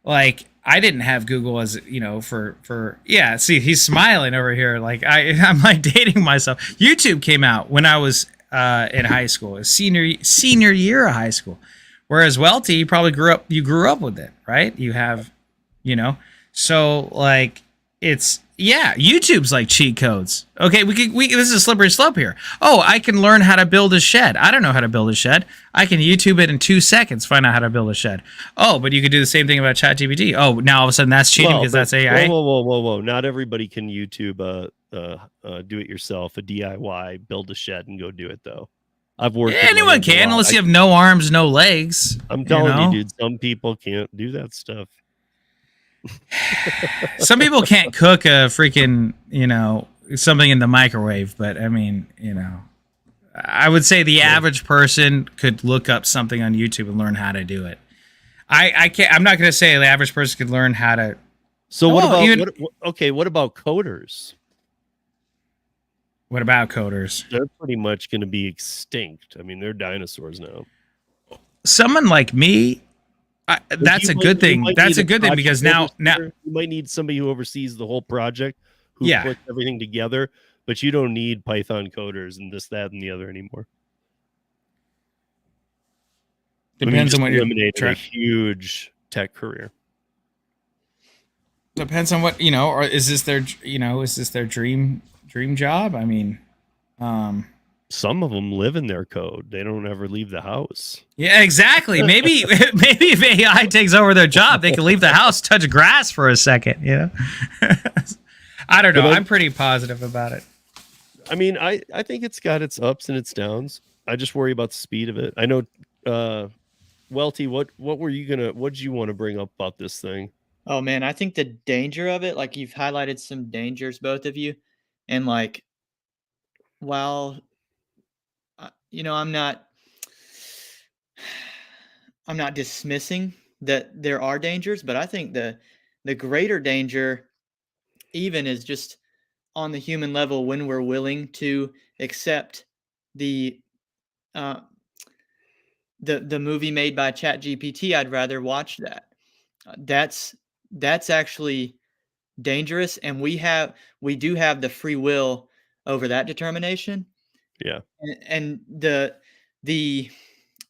like I didn't have Google as see, he's smiling over here like I'm like dating myself. YouTube came out when I was in high school, senior year of high school, whereas Welty, you probably grew up with it, right? You have, so like YouTube's like cheat codes. Okay, we this is a slippery slope here. Oh, I can learn how to build a shed. I don't know how to build a shed. I can YouTube it in 2 seconds, find out how to build a shed. Oh, but you could do the same thing about ChatGPT. Oh, now all of a sudden that's cheating because that's AI. Whoa. Not everybody can YouTube do it yourself, a DIY, build a shed and go do it though. I've worked. Yeah, anyone can, unless you have no arms, no legs. I'm telling you, dude, some people can't do that stuff. Some people can't cook a freaking, something in the microwave, but I mean, I would say the average person could look up something on YouTube and learn how to do it. I can't. I'm not going to say the average person could learn how to. So what about coders? What about coders? They're pretty much going to be extinct. I mean, they're dinosaurs now. Someone like me. That's a good thing. That's a good thing because now you might need somebody who oversees the whole project, who puts everything together. But you don't need Python coders and this, that, and the other anymore. Depends on what you're eliminating a huge tech career. Depends on what or is this their dream job? I mean, some of them live in their code. They don't ever leave the house. Yeah, exactly. Maybe if AI takes over their job, they can leave the house, touch grass for a second. I don't know. I'm pretty positive about it. I mean, I think it's got its ups and its downs. I just worry about the speed of it. I know, Welty, what did you want to bring up about this thing? Oh man, I think the danger of it, like you've highlighted some dangers, both of you, and like, while I'm not dismissing that there are dangers, but I think the greater danger even is just on the human level when we're willing to accept the movie made by ChatGPT. I'd rather watch that. That's actually dangerous, and we do have the free will over that determination. Yeah. And the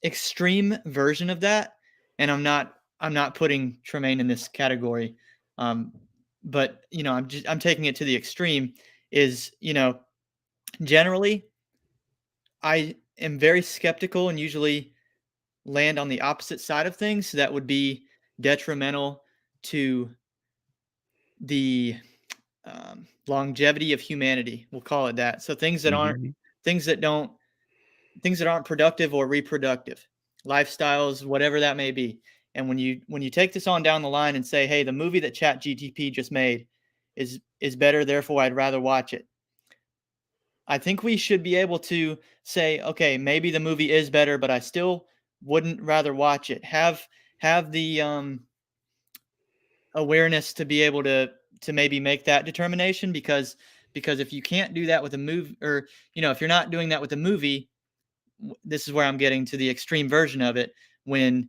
extreme version of that, and I'm not putting Tremain in this category, but I'm taking it to the extreme, is generally I am very skeptical and usually land on the opposite side of things that would be detrimental to the longevity of humanity. We'll call it that. So things that aren't productive or reproductive, lifestyles, whatever that may be. And when you take this on down the line and say, hey, the movie that ChatGPT just made is better, therefore I'd rather watch it. I think we should be able to say, okay, maybe the movie is better, but I still wouldn't rather watch it. Have the awareness to be able to maybe make that determination, because if you can't do that with a movie, or if you're not doing that with a movie, this is where I'm getting to the extreme version of it, when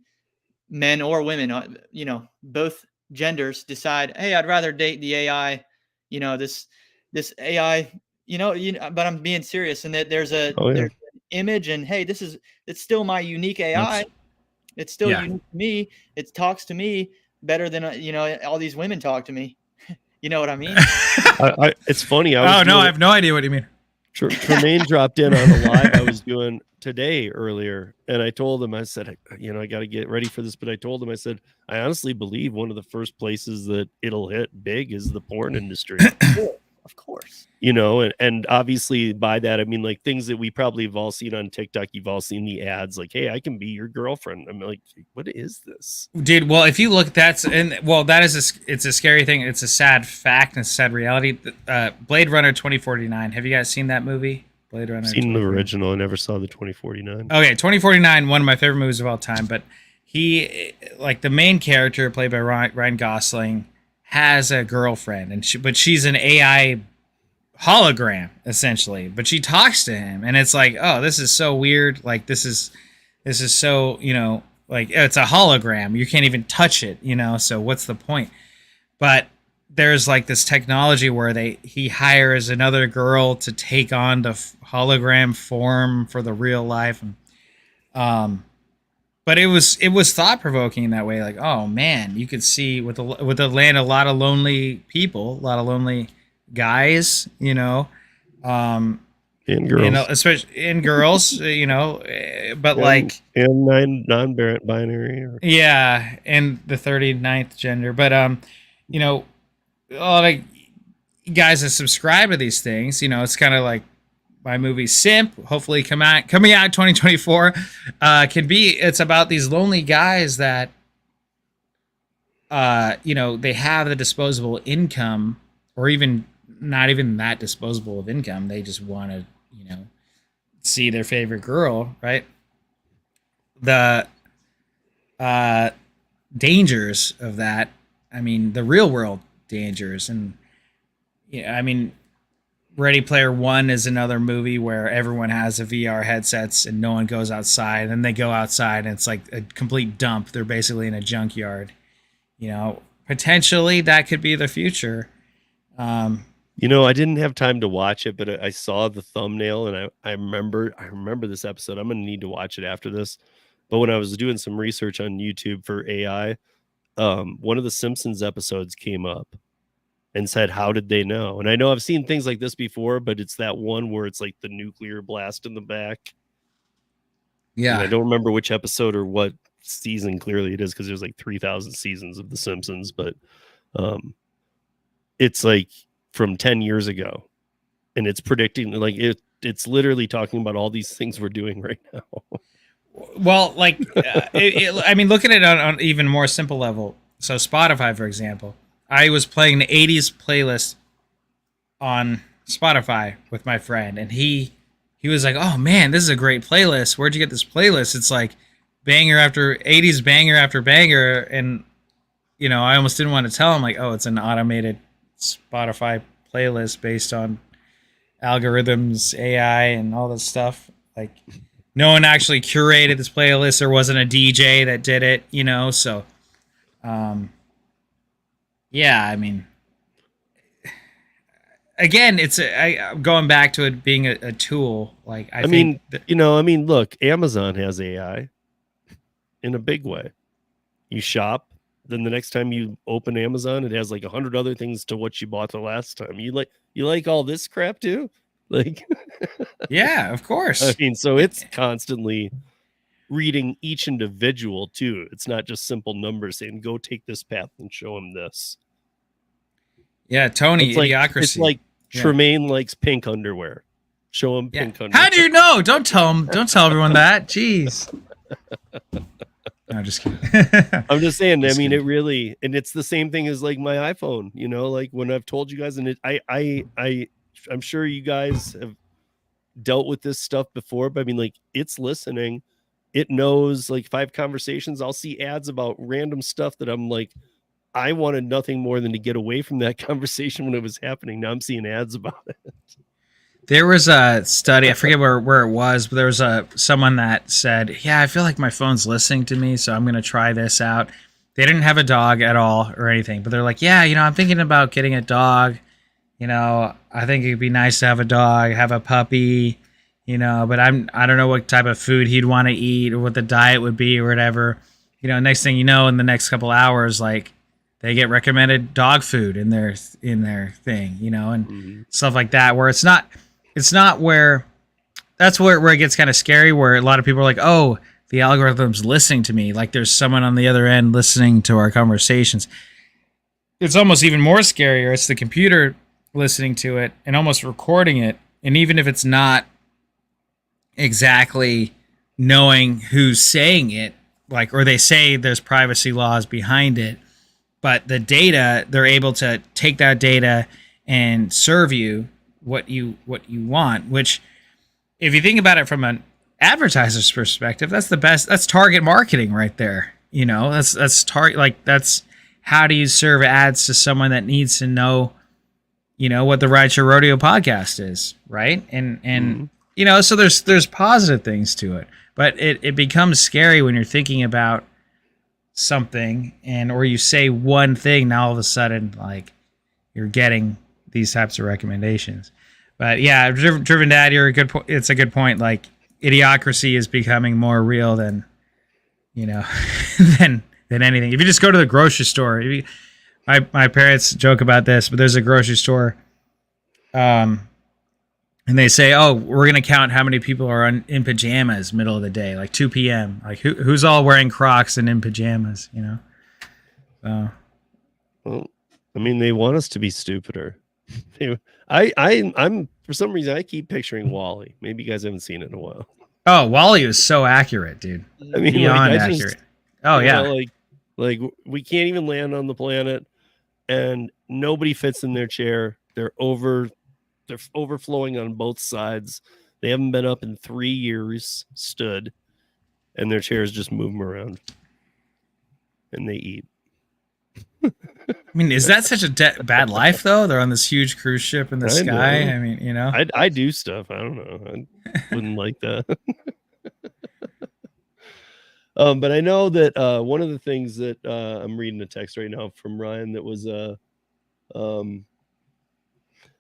men or women, both genders decide, hey, I'd rather date the AI, this AI, but I'm being serious, and that there's an image, and hey, it's still my unique AI. It's still unique to me. It talks to me better than all these women talk to me. You know what I mean? It's funny. I have no idea what you mean. Tremain dropped in on the live I was doing today earlier, and I told him, I said, I got to get ready for this, but I told him, I said, I honestly believe one of the first places that it'll hit big is the porn industry. Of course. And obviously by that, I mean, like things that we probably have all seen on TikTok, you've all seen the ads like, hey, I can be your girlfriend. I'm like, what is this? Dude, well, if you look, it's a scary thing. It's a sad fact and a sad reality. Blade Runner 2049. Have you guys seen that movie? Blade Runner. I've seen the original. I never saw the 2049. Okay, 2049, one of my favorite movies of all time. But he, like the main character played by Ryan Gosling, has a girlfriend, but she's an AI hologram essentially. But she talks to him, and it's like, oh, this is so weird. Like this is so, like it's a hologram. You can't even touch it, So what's the point? But there's like this technology where he hires another girl to take on the hologram form for the real life. But it was thought provoking in that way. Like, oh man, you could see with the land a lot of lonely people, a lot of lonely guys, and girls, especially in girls, but and non-binary, and the 39th gender, but a lot of guys that subscribe to these things, it's kind of like my movie Simp, hopefully coming out 2024, it's about these lonely guys that they have the disposable income, or even not even that disposable of income. They just want to see their favorite girl, right? The dangers of that, I mean, the real world dangers. And Ready Player One is another movie where everyone has a VR headsets and no one goes outside. And then they go outside and it's like a complete dump. They're basically in a junkyard. Potentially that could be the future. I didn't have time to watch it, but I saw the thumbnail and I remember this episode. I'm going to need to watch it after this. But when I was doing some research on YouTube for AI, one of the Simpsons episodes came up and said, how did they know? And I know I've seen things like this before, but it's that one where it's like the nuclear blast in the back. Yeah. And I don't remember which episode or what season clearly it is, because there's like 3,000 seasons of The Simpsons, but it's like from 10 years ago. And it's predicting, like it's literally talking about all these things we're doing right now. Well, like, look at it on even more simple level. So Spotify, for example, I was playing the 80s playlist on Spotify with my friend, and he was like, oh man, this is a great playlist. Where'd you get this playlist? It's like banger after 80s banger after banger. And, I almost didn't want to tell him, like, oh, it's an automated Spotify playlist based on algorithms, AI, and all this stuff. Like, no one actually curated this playlist. There wasn't a DJ that did it, so again, it's going back to it being a tool. Like look, Amazon has AI in a big way. You shop, then the next time you open Amazon, it has like 100 other things to what you bought the last time. You like all this crap too? Like, yeah, of course. So it's constantly reading each individual too. It's not just simple numbers saying, go take this path and show him this. Yeah, Tony, it's like, Idiocracy. It's like Tremain likes pink underwear. Show him pink underwear. How do you know? Don't tell him. Don't tell everyone that. Jeez. No, just kidding. I'm just saying. Kidding. It really, and it's the same thing as like my iPhone. Like when I've told you guys, and I'm sure you guys have dealt with this stuff before, but like it's listening. It knows, like, if I have conversations, I'll see ads about random stuff that I'm like, I wanted nothing more than to get away from that conversation when it was happening. Now I'm seeing ads about it. There was a study, I forget where it was, but there was someone that said, yeah, I feel like my phone's listening to me, so I'm going to try this out. They didn't have a dog at all or anything, but they're like, yeah, I'm thinking about getting a dog. I think it'd be nice to have a dog, have a puppy, but I don't know what type of food he'd want to eat or what the diet would be or whatever. Next thing you know, in the next couple hours, like they get recommended dog food in their thing, and stuff like that, where it's not where that's where it gets kind of scary, where a lot of people are like, oh, the algorithm's listening to me. Like there's someone on the other end listening to our conversations. It's almost even more scarier. It's the computer listening to it and almost recording it. And even if it's not exactly knowing who's saying it, like, or they say there's privacy laws behind it, but the data, they're able to take that data and serve you what you want, which if you think about it from an advertiser's perspective, that's the best. That's target marketing right there. You know, that's target, like that's how do you serve ads to someone that needs to know, you know, what the Ride Your Rodeo podcast is, right? And you know, so there's positive things to it, but it becomes scary when you're thinking about something or you say one thing, now all of a sudden like you're getting these types of recommendations. But yeah, driven dad, it's a good point. Like idiocracy is becoming more real than, you know, than anything. If you just go to the grocery store, my parents joke about this, but there's a grocery store, and they say, oh, we're going to count how many people are in pajamas middle of the day, like 2 p.m. Like who's all wearing Crocs and in pajamas, you know? So. Well, I mean, they want us to be stupider. I'm for some reason, I keep picturing Wall-E. Maybe you guys haven't seen it in a while. Oh, Wall-E was so accurate, dude. I mean, beyond accurate. Oh, yeah. Know, like we can't even land on the planet and nobody fits in their chair. They're overflowing on both sides. They haven't been up in 3 years, stood, and their chairs just move them around. And they eat. I mean, is that such a bad life, though? They're on this huge cruise ship in the sky. I mean, you know. I do stuff. I don't know. I wouldn't like that. But I know that one of the things that I'm reading a text right now from Ryan that was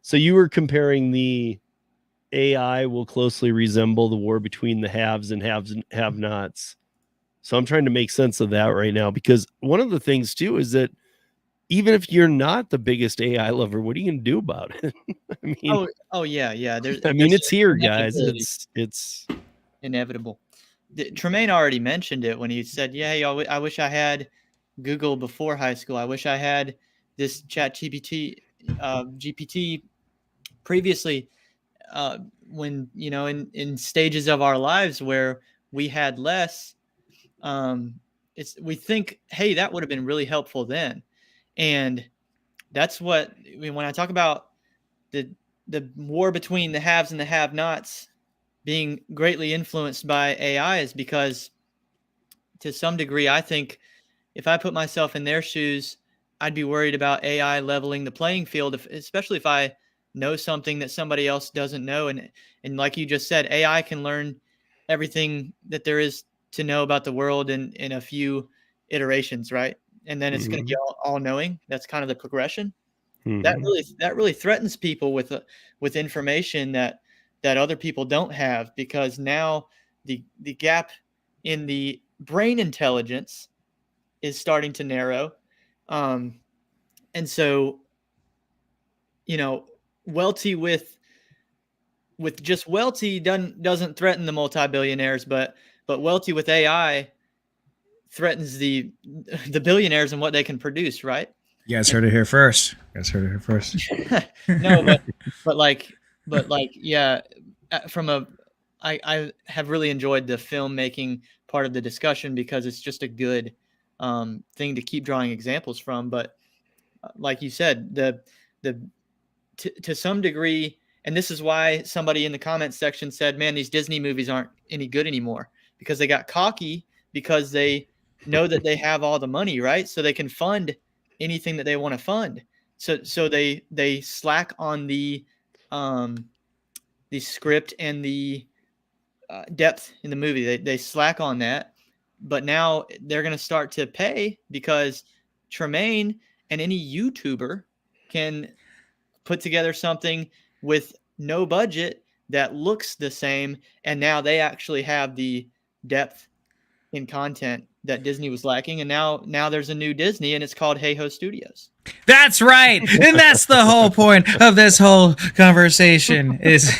so you were comparing the AI will closely resemble the war between the haves and have-nots. So I'm trying to make sense of that right now, because one of the things too is that even if you're not the biggest AI lover, what are you going to do about it? I mean, oh yeah. It's here, guys. It's inevitable. Tremain already mentioned it when he said, yeah, I wish I had Google before high school. I wish I had this GPT previously, when, you know, in stages of our lives where we had less, we think, hey, that would have been really helpful then. And that's what, I mean, when I talk about the war between the haves and the have-nots being greatly influenced by AI, is because to some degree, I think if I put myself in their shoes, I'd be worried about AI leveling the playing field, especially if I know something that somebody else doesn't know. And like you just said, AI can learn everything that there is to know about the world in a few iterations, right? And then it's going to be all knowing. That's kind of the progression. That really threatens people with information that other people don't have, because now the gap in the brain intelligence is starting to narrow. And so, you know, Welty with just Welty doesn't threaten the multi-billionaires, but Welty with AI threatens the billionaires and what they can produce, right? You guys heard it here first. No, but like, yeah, I have really enjoyed the filmmaking part of the discussion, because it's just a good thing to keep drawing examples from. But like you said, to some degree, and this is why somebody in the comments section said, man, these Disney movies aren't any good anymore, because they got cocky, because they know that they have all the money, right? So they can fund anything that they want to fund. So they slack on the script and the depth in the movie. They slack on that, but now they're going to start to pay, because Tremain and any YouTuber can put together something with no budget that looks the same, and now they actually have the depth in content that Disney was lacking, and now there's a new Disney, and it's called Hey Ho Studios. That's right, and that's the whole point of this whole conversation is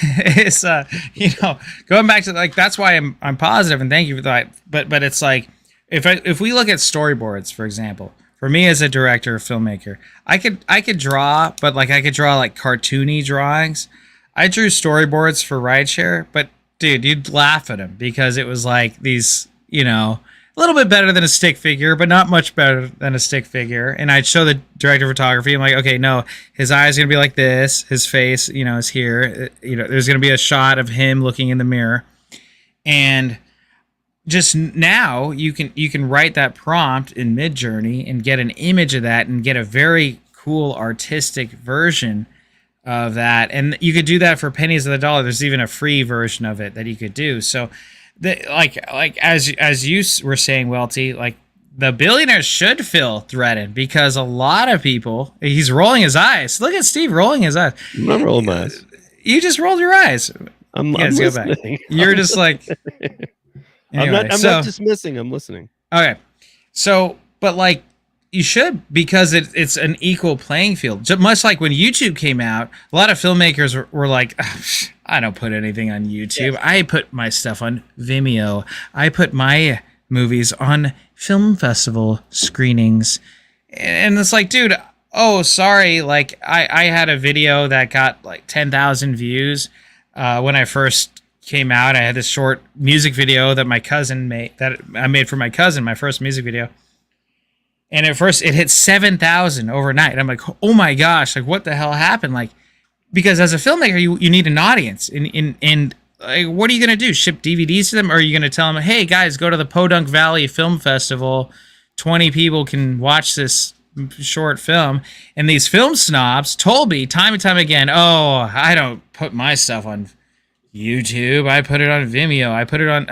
going back to, like, that's why I'm positive, and thank you for that. But it's like if we look at storyboards, for example, for me as a director, filmmaker, I could draw, but like I could draw like cartoony drawings. I drew storyboards for Rideshare, but dude, you'd laugh at them because it was like these, a little bit better than a stick figure, but not much better than a stick figure. And I'd show the director of photography. I'm like, okay, no, his eyes are going to be like this. His face, is here. There's going to be a shot of him looking in the mirror. And just now you can write that prompt in Midjourney and get an image of that and get a very cool artistic version of that. And you could do that for pennies of the dollar. There's even a free version of it that you could do. So like as you were saying, Welty, like the billionaires should feel threatened because a lot of people. He's rolling his eyes. Look at Steve rolling his eyes. I'm not rolling my eyes. You just rolled your eyes. I'm go back. You're just like. Anyway, I'm not dismissing. I'm listening. Okay, so but like you should, because it's an equal playing field. Just much like when YouTube came out, a lot of filmmakers were like, I don't put anything on YouTube. Yes. I put my stuff on Vimeo. I put my movies on film festival screenings. And it's like, dude, oh, sorry. Like I had a video that got like 10,000 views when I first came out. I had this short music video that my cousin made, that I made for my cousin, my first music video. And at first it hit 7,000 overnight. I'm like, oh my gosh, like what the hell happened? Like, because as a filmmaker, you need an audience. And like, what are you going to do? Ship DVDs to them? Or are you going to tell them, hey guys, go to the Podunk Valley Film Festival. 20 people can watch this short film. And these film snobs told me time and time again, oh, I don't put my stuff on YouTube. I put it on Vimeo. I put it on,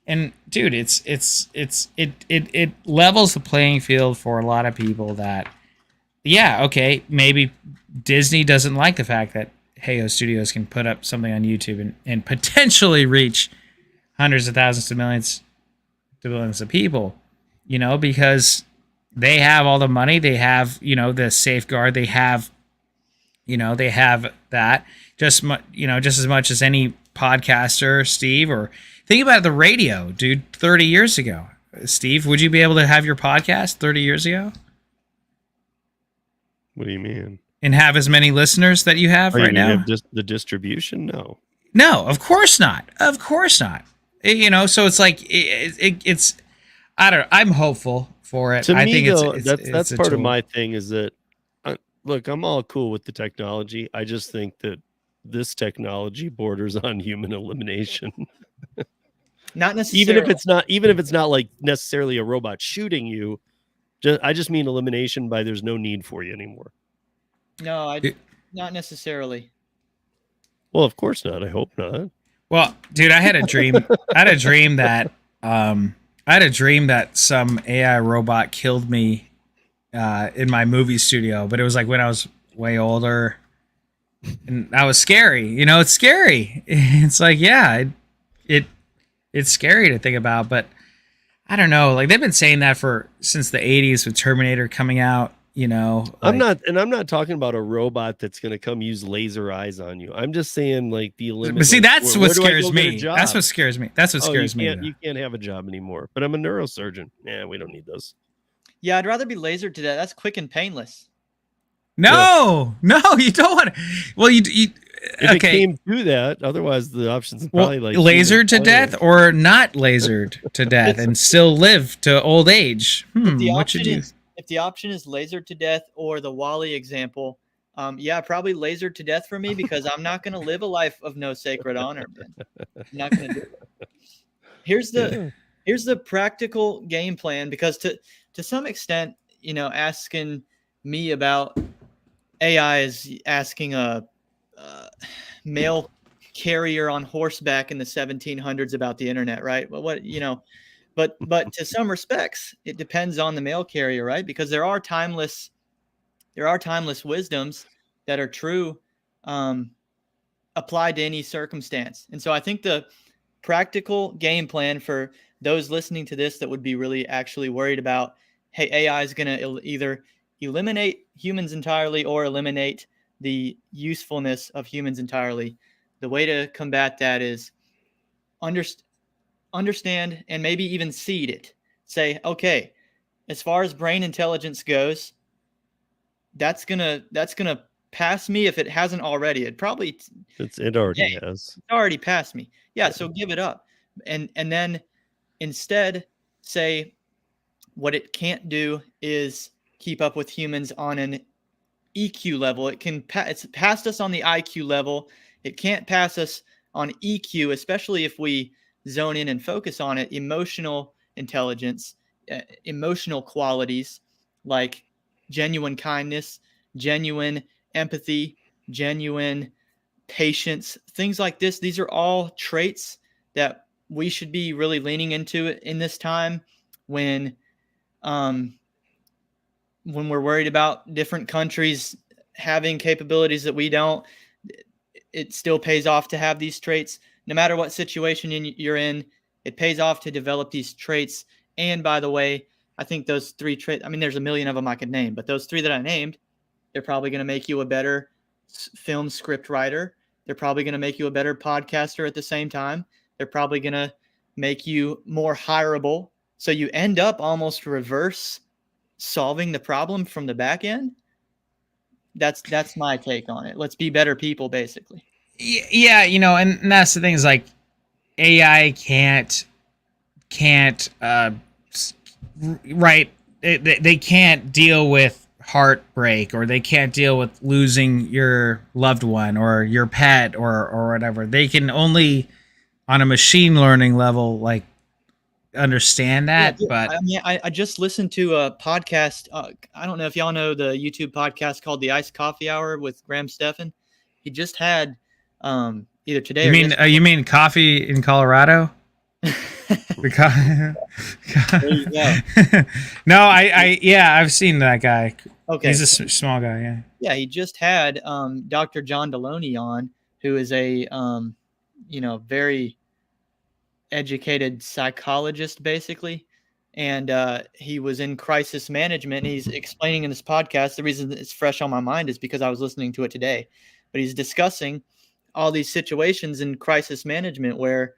And dude, it levels the playing field for a lot of people that, yeah, okay, maybe Disney doesn't like the fact that Hey Ho Studios can put up something on YouTube and potentially reach hundreds of thousands to millions to billions of people, because they have all the money, they have, the safeguard, they have that just as much as any podcaster, Steve, or think about the radio, dude, 30 years ago. Steve, would you be able to have your podcast 30 years ago? What do you mean? And have as many listeners that you have right now? The distribution? No. No, of course not. Of course not. So it's like, it's I don't know. I'm hopeful for it. I think though, it's that's part of my thing is that, look, I'm all cool with the technology. I just think that this technology borders on human elimination. Not necessarily. Even if it's not like necessarily a robot shooting you, I just mean elimination by there's no need for you anymore. No, not necessarily. Well, of course not. I hope not. Well, dude, I had a dream. I had a dream that some AI robot killed me in my movie studio, but it was like when I was way older, and that was scary. It's scary. It's like, yeah, it's scary to think about, but I don't know. Like they've been saying that since the 80s with Terminator coming out. I'm not talking about a robot that's going to come use laser eyes on you. I'm just saying like the limit. But see, that's what scares me. That's what scares me. That's what scares me. You can't have a job anymore. But I'm a neurosurgeon. Yeah, we don't need those. Yeah, I'd rather be lasered to death. That's quick and painless. No, you don't want to. Well, you if it came to that, otherwise the options are probably like lasered to death or not lasered to death and still live to old age. What should you do? If the option is lasered to death or the Wall-E example, yeah, probably lasered to death for me because I'm not going to live a life of no sacred honor, man. I'm not going to do it. Here's the practical game plan, because to some extent, asking me about AI is asking a mail carrier on horseback in the 1700s about the internet, right? But But to some respects, it depends on the mail carrier, right? Because there are timeless wisdoms that are true, applied to any circumstance. And so I think the practical game plan for those listening to this that would be really actually worried about, hey, AI is going to either eliminate humans entirely or eliminate the usefulness of humans entirely. The way to combat that is understand and maybe even seed it. Say, okay, as far as brain intelligence goes, that's gonna pass me if it hasn't already. It already has. It's already passed me. Yeah, so give it up. And then instead say what it can't do is keep up with humans on an EQ level. It's passed us on the IQ level. It can't pass us on EQ, especially if we zone in and focus on it. Emotional intelligence, emotional qualities like genuine kindness, genuine empathy, genuine patience, things like this. These are all traits that we should be really leaning into in this time when we're worried about different countries having capabilities that we don't. It still pays off to have these traits. No matter what situation you're in, it pays off to develop these traits. And by the way, I think those 3 traits, I mean, there's a million of them I could name, but those 3 that I named, they're probably going to make you a better film script writer. They're probably going to make you a better podcaster at the same time. They're probably going to make you more hireable. So you end up almost reverse solving the problem from the back end. That's my take on it. Let's be better people, basically. Yeah, and that's the thing is like AI can't right, they can't deal with heartbreak, or they can't deal with losing your loved one or your pet or whatever. They can only on a machine learning level like understand that. Yeah, but I mean, I just listened to a podcast. I don't know if y'all know the YouTube podcast called The Iced Coffee Hour with Graham Stephan. He just had either today you or mean yesterday. you mean coffee in Colorado? There you go. No, I've seen that guy. Okay, He's a small guy. Yeah. Yeah, he just had Dr. John Deloney on, who is a very educated psychologist, basically. And he was in crisis management. And he's explaining in this podcast, the reason it's fresh on my mind is because I was listening to it today. But he's discussing all these situations in crisis management where,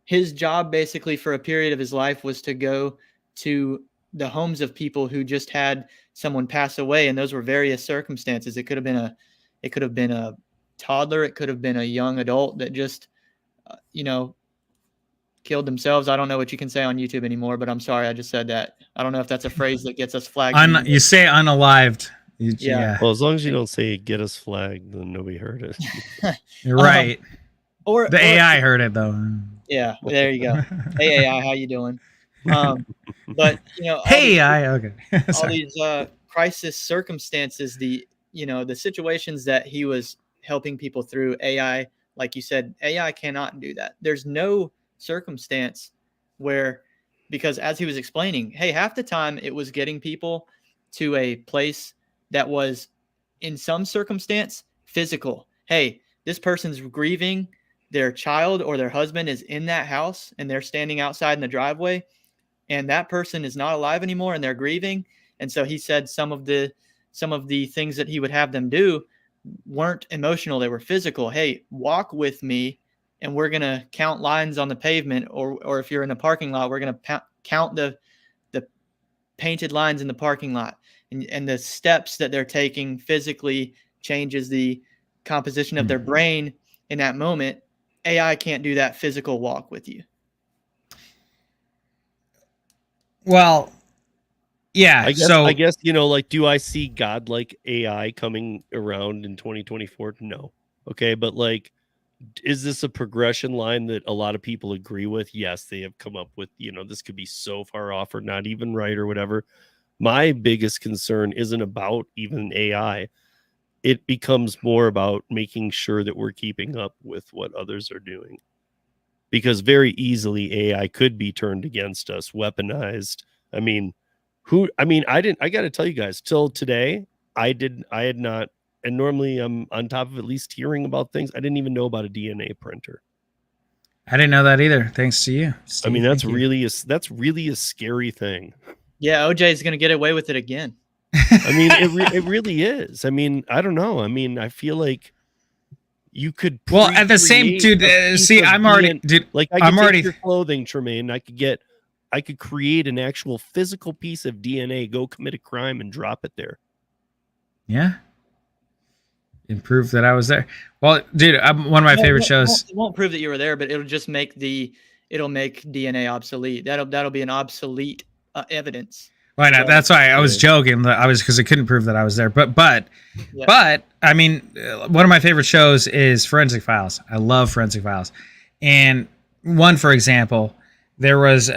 his job basically for a period of his life was to go to the homes of people who just had someone pass away. And those were various circumstances. It could have been a toddler. It could have been a young adult that just, killed themselves. I don't know what you can say on YouTube anymore, but I'm sorry. I just said that. I don't know if that's a phrase that gets us flagged. You say unalived. Yeah. Well, as long as you don't say get us flagged, then nobody heard it. You're right. Or AI heard it though. Yeah, there you go. Hey AI, how you doing? But hey AI, okay. all these crisis circumstances, the situations that he was helping people through, AI, like you said, AI cannot do that. There's no circumstance where, because as he was explaining, hey, half the time it was getting people to a place that was in some circumstance physical. Hey, this person's grieving, their child or their husband is in that house and they're standing outside in the driveway and that person is not alive anymore and they're grieving. And so he said some of the things that he would have them do weren't emotional. They were physical. Hey, walk with me and we're going to count lines on the pavement, or if you're in a parking lot, we're going to count the painted lines in the parking lot, and the steps that they're taking physically changes the composition of their brain in that moment. AI can't do that physical walk with you. Well, yeah. I guess, do I see godlike AI coming around in 2024? No. Okay. But is this a progression line that a lot of people agree with? Yes, they have come up with, this could be so far off or not even right or whatever. My biggest concern isn't about even AI. It becomes more about making sure that we're keeping up with what others are doing, because very easily AI could be turned against us, weaponized. I got to tell you guys, till today, I had not, and normally I'm on top of at least hearing about things. I didn't even know about a DNA printer. I didn't know that either. Thanks to you, Steve. I mean, that's Thank you. really a scary thing. Yeah, OJ is going to get away with it again. I mean, it really is. I mean, I don't know. I mean, I feel like you could. Well, at the same, dude. See, I'm already, dude. Like, I I'm could already take your clothing, Tremain. I could create an actual physical piece of DNA, go commit a crime, and drop it there. Yeah. And prove that I was there. Well, dude, one of my favorite shows. It won't prove that you were there, but it'll just make DNA obsolete. That'll be an obsolete evidence. Why not? That's why I was joking. Because it couldn't prove that I was there. But I mean, one of my favorite shows is Forensic Files. I love Forensic Files. And one, for example, there was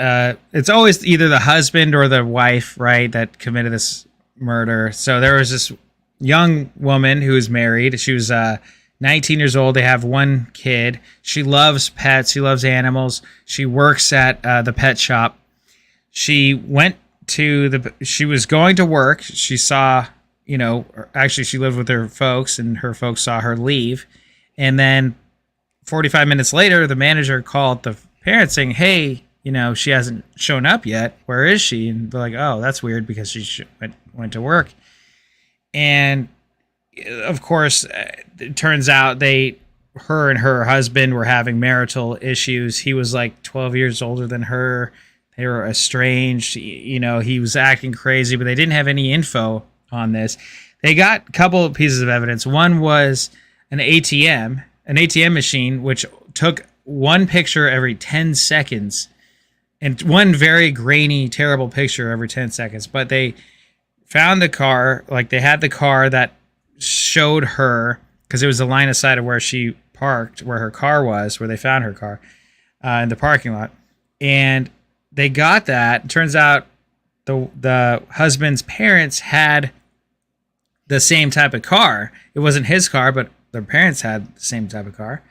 it's always either the husband or the wife, right, that committed this murder. So there was this young woman who was married. She was 19 years old. They have one kid. She loves pets. She loves animals. She works at the pet shop. She went she was going to work. She saw, actually she lived with her folks, and her folks saw her leave. And then 45 minutes later, the manager called the parents saying, hey, she hasn't shown up yet. Where is she? And they're like, oh, that's weird, because she went to work. And of course, it turns out her and her husband were having marital issues. He was like 12 years older than her. They were estranged. He was acting crazy, but they didn't have any info on this. They got a couple of pieces of evidence. One was an ATM machine, which took one picture every 10 seconds, and one very grainy, terrible picture every 10 seconds. But they found the car, like they had the car that showed her, because it was the line of sight of where she parked, where her car was, where they found her car in the parking lot. And they got that. It turns out the husband's parents had the same type of car. It wasn't his car, but their parents had the same type of car.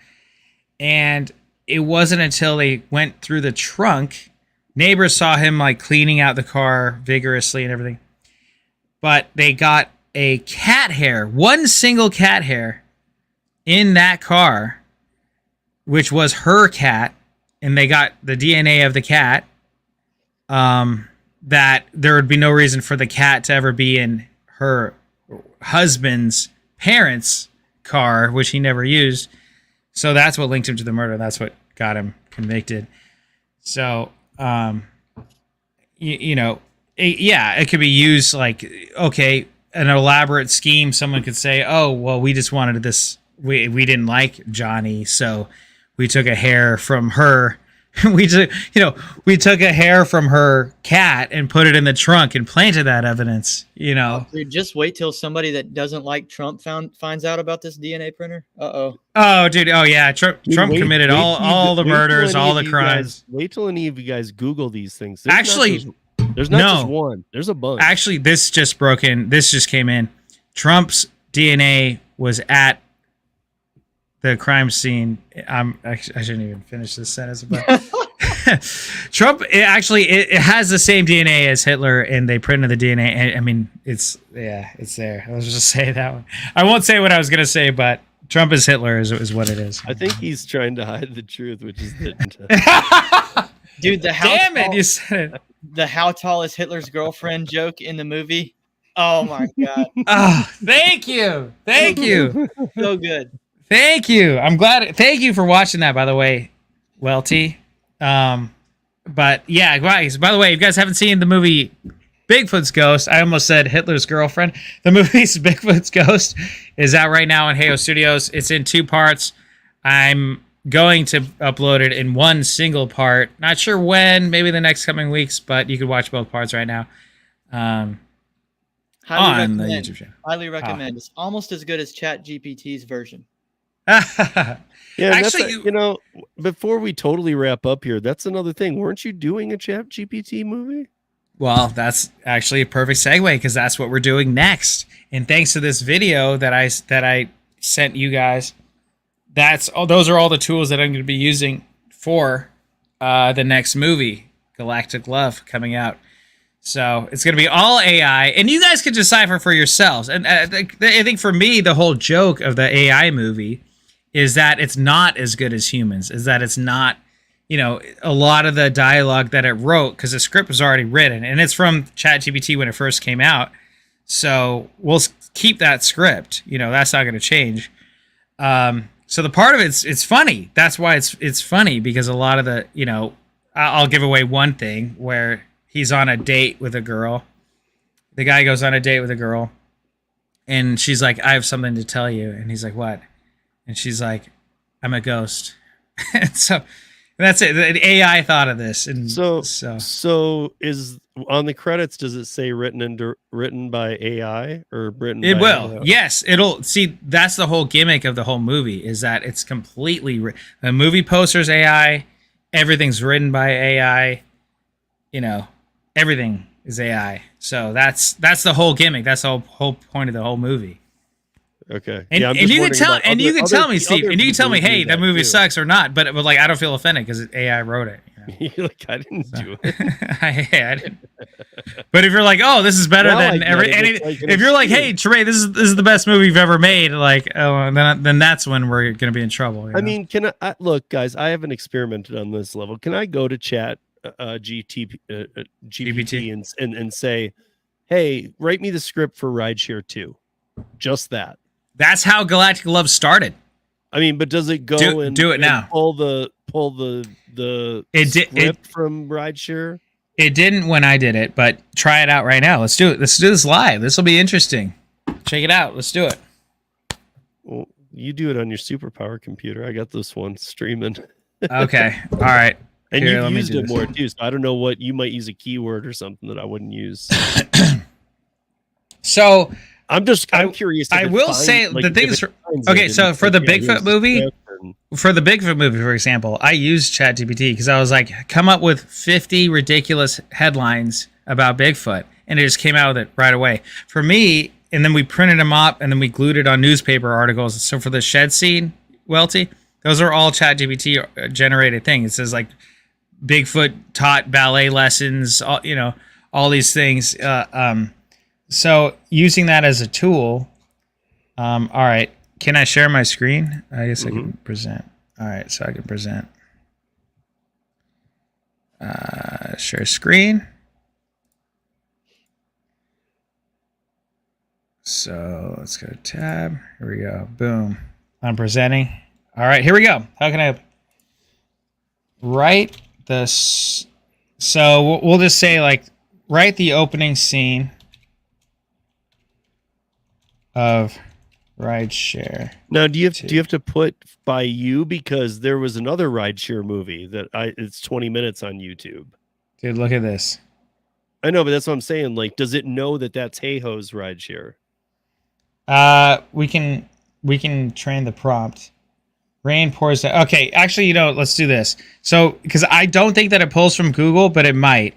And it wasn't until they went through the trunk, neighbors saw him like cleaning out the car vigorously and everything. But they got a cat hair, one single cat hair in that car, which was her cat. And they got the DNA of the cat. That there would be no reason for the cat to ever be in her husband's parents' car, which he never used. So that's what linked him to the murder. That's what got him convicted. So, it could be used like, okay, an elaborate scheme. Someone could say, oh, well, we just wanted this. We didn't like Johnny, so we took a hair from her. We took a hair from her cat and put it in the trunk and planted that evidence, Dude, just wait till somebody that doesn't like Trump finds out about this DNA printer. Oh, dude. Oh, yeah. Trump committed all the murders, all the crimes. Wait till any of you guys Google these things. There's not just one. There's a bunch. Actually, this just came in. Trump's DNA was at the crime scene. I shouldn't even finish this sentence, but Trump, it has the same DNA as Hitler, and they printed the DNA. And I mean, it's there. Let's just say that one. I won't say what I was gonna say, but Trump is Hitler is what it is. I think he's trying to hide the truth, which is that. Dude, you said it. The how tall is Hitler's girlfriend joke in the movie. Oh my god. Oh, thank you. So good. Thank you. I'm glad. Thank you for watching that, by the way, UUELTE. But yeah, guys, by the way, if you guys haven't seen the movie Bigfoot's Ghost, I almost said Hitler's girlfriend. The movie's Bigfoot's Ghost is out right now in Heyo Studios. It's in 2 parts. I'm going to upload it in one single part. Not sure when, maybe the next coming weeks, but you can watch both parts right now. On the YouTube channel. Highly recommend. It's almost as good as ChatGPT's version. Yeah, actually, before we totally wrap up here, that's another thing. Weren't you doing a ChatGPT movie? Well, that's actually a perfect segue, because that's what we're doing next. And thanks to this video that I sent you guys, those are all the tools that I'm going to be using for the next movie, Galactic Love, coming out. So it's going to be all AI, and you guys can decipher for yourselves. And I think for me, the whole joke of the AI movie is that it's not as good as humans, is that it's not you know, a lot of the dialogue that it wrote, because the script was already written, and it's from ChatGPT when it first came out. So we'll keep that script. You know, that's not going to change. So the part of it's funny. That's why it's funny, because a lot of the, you know, I'll give away one thing where he's on a date with a girl. The guy goes on a date with a girl, and she's like, "I have something to tell you," and he's like, "What?" And she's like, "I'm a ghost." And so that's it. The AI thought of this, and so is on the credits. Does it say written by AI or written? It by will. AI? Yes, it'll. See, that's the whole gimmick of the whole movie, is that it's completely the movie poster's AI. Everything's written by AI. You know, everything is AI. So that's the whole gimmick. That's the whole point of the whole movie. Okay. And, yeah, and you can tell me, Steve, and you can tell me, hey, that movie sucks or not. But like, I don't feel offended because AI wrote it. You know? You're like, I didn't do it. I didn't. But if you're like, oh, this is better than if you're like, hey, Tremain, this is the best movie you've ever made, like, oh, then that's when we're gonna be in trouble. You know? I mean, can I look, guys? I haven't experimented on this level. Can I go to Chat GPT and say, hey, write me the script for Rideshare 2? Just that. That's how Galactic Love started. I mean, but does it go and do it now? Pull the script from Rideshare? It didn't when I did it, but try it out right now. Let's do it. Let's do this live. This will be interesting. Check it out. Let's do it. Well, you do it on your superpower computer. I got this one streaming. Okay. All right. And you've used it more too, so I don't know what you might use, a keyword or something that I wouldn't use. So I'm curious. I will say the things. Okay, so for the Bigfoot movie, for example, I used ChatGPT because I was like, come up with 50 ridiculous headlines about Bigfoot, and it just came out with it right away for me. And then we printed them up, and then we glued it on newspaper articles. So for the shed scene, Welty, those are all ChatGPT generated things. It says like Bigfoot taught ballet lessons, all these things. So using that as a tool, all right. Can I share my screen? I guess I can present. All right, so I can present. Share screen. So let's go to tab. Here we go. Boom. I'm presenting. All right, here we go. How can I write this? So we'll just say like, write the opening scene of Rideshare. Now, do you have to put by you, because there was another Rideshare movie that it's 20 minutes on YouTube. Dude, look at this. I know, but that's what I'm saying. Like, does it know that that's Hey Ho's Rideshare? We can train the prompt. Rain pours down. Okay, actually, let's do this. So, because I don't think that it pulls from Google, but it might.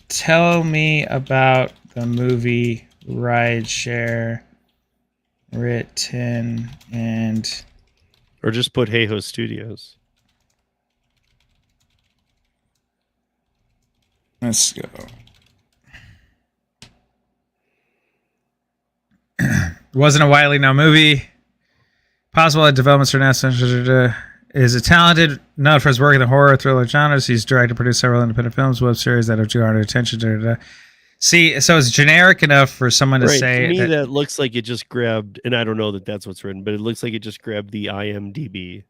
Tell me about the movie Rideshare, written and... Or just put Hey Ho Studios. Let's go. Wasn't a widely known movie. Possible that developments for NASA is a talented, known for his work in the horror thriller genres. He's directed and produced several independent films, web series that have garnered attention. See, so it's generic enough for someone to say. To me, that looks like it just grabbed, and I don't know that that's what's written, but it looks like it just grabbed the IMDb.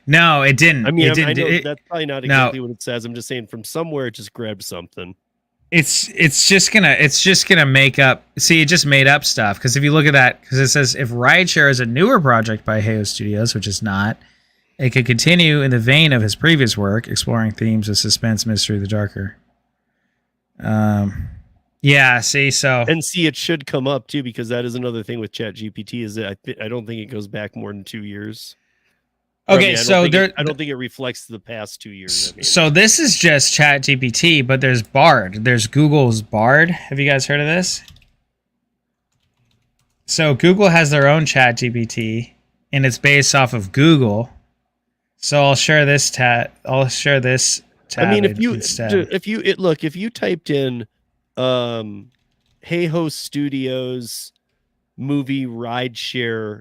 No, it didn't. I mean, it didn't. I know that's probably not exactly what it says. I'm just saying from somewhere it just grabbed something. It's just gonna make up. See, it just made up stuff. Because if you look at that, because it says if Rideshare is a newer project by Hey Ho Studios, which is not, it could continue in the vein of his previous work, exploring themes of suspense, mystery, the darker. Yeah. See, it should come up too, because that is another thing with ChatGPT is that I don't think it goes back more than 2 years. Okay, I don't think it reflects the past 2 years. I mean. So this is just ChatGPT, but there's Bard. There's Google's Bard. Have you guys heard of this? So Google has their own ChatGPT, and it's based off of Google. So I'll share this tab. I mean, if you typed in Hey Ho Studios movie Rideshare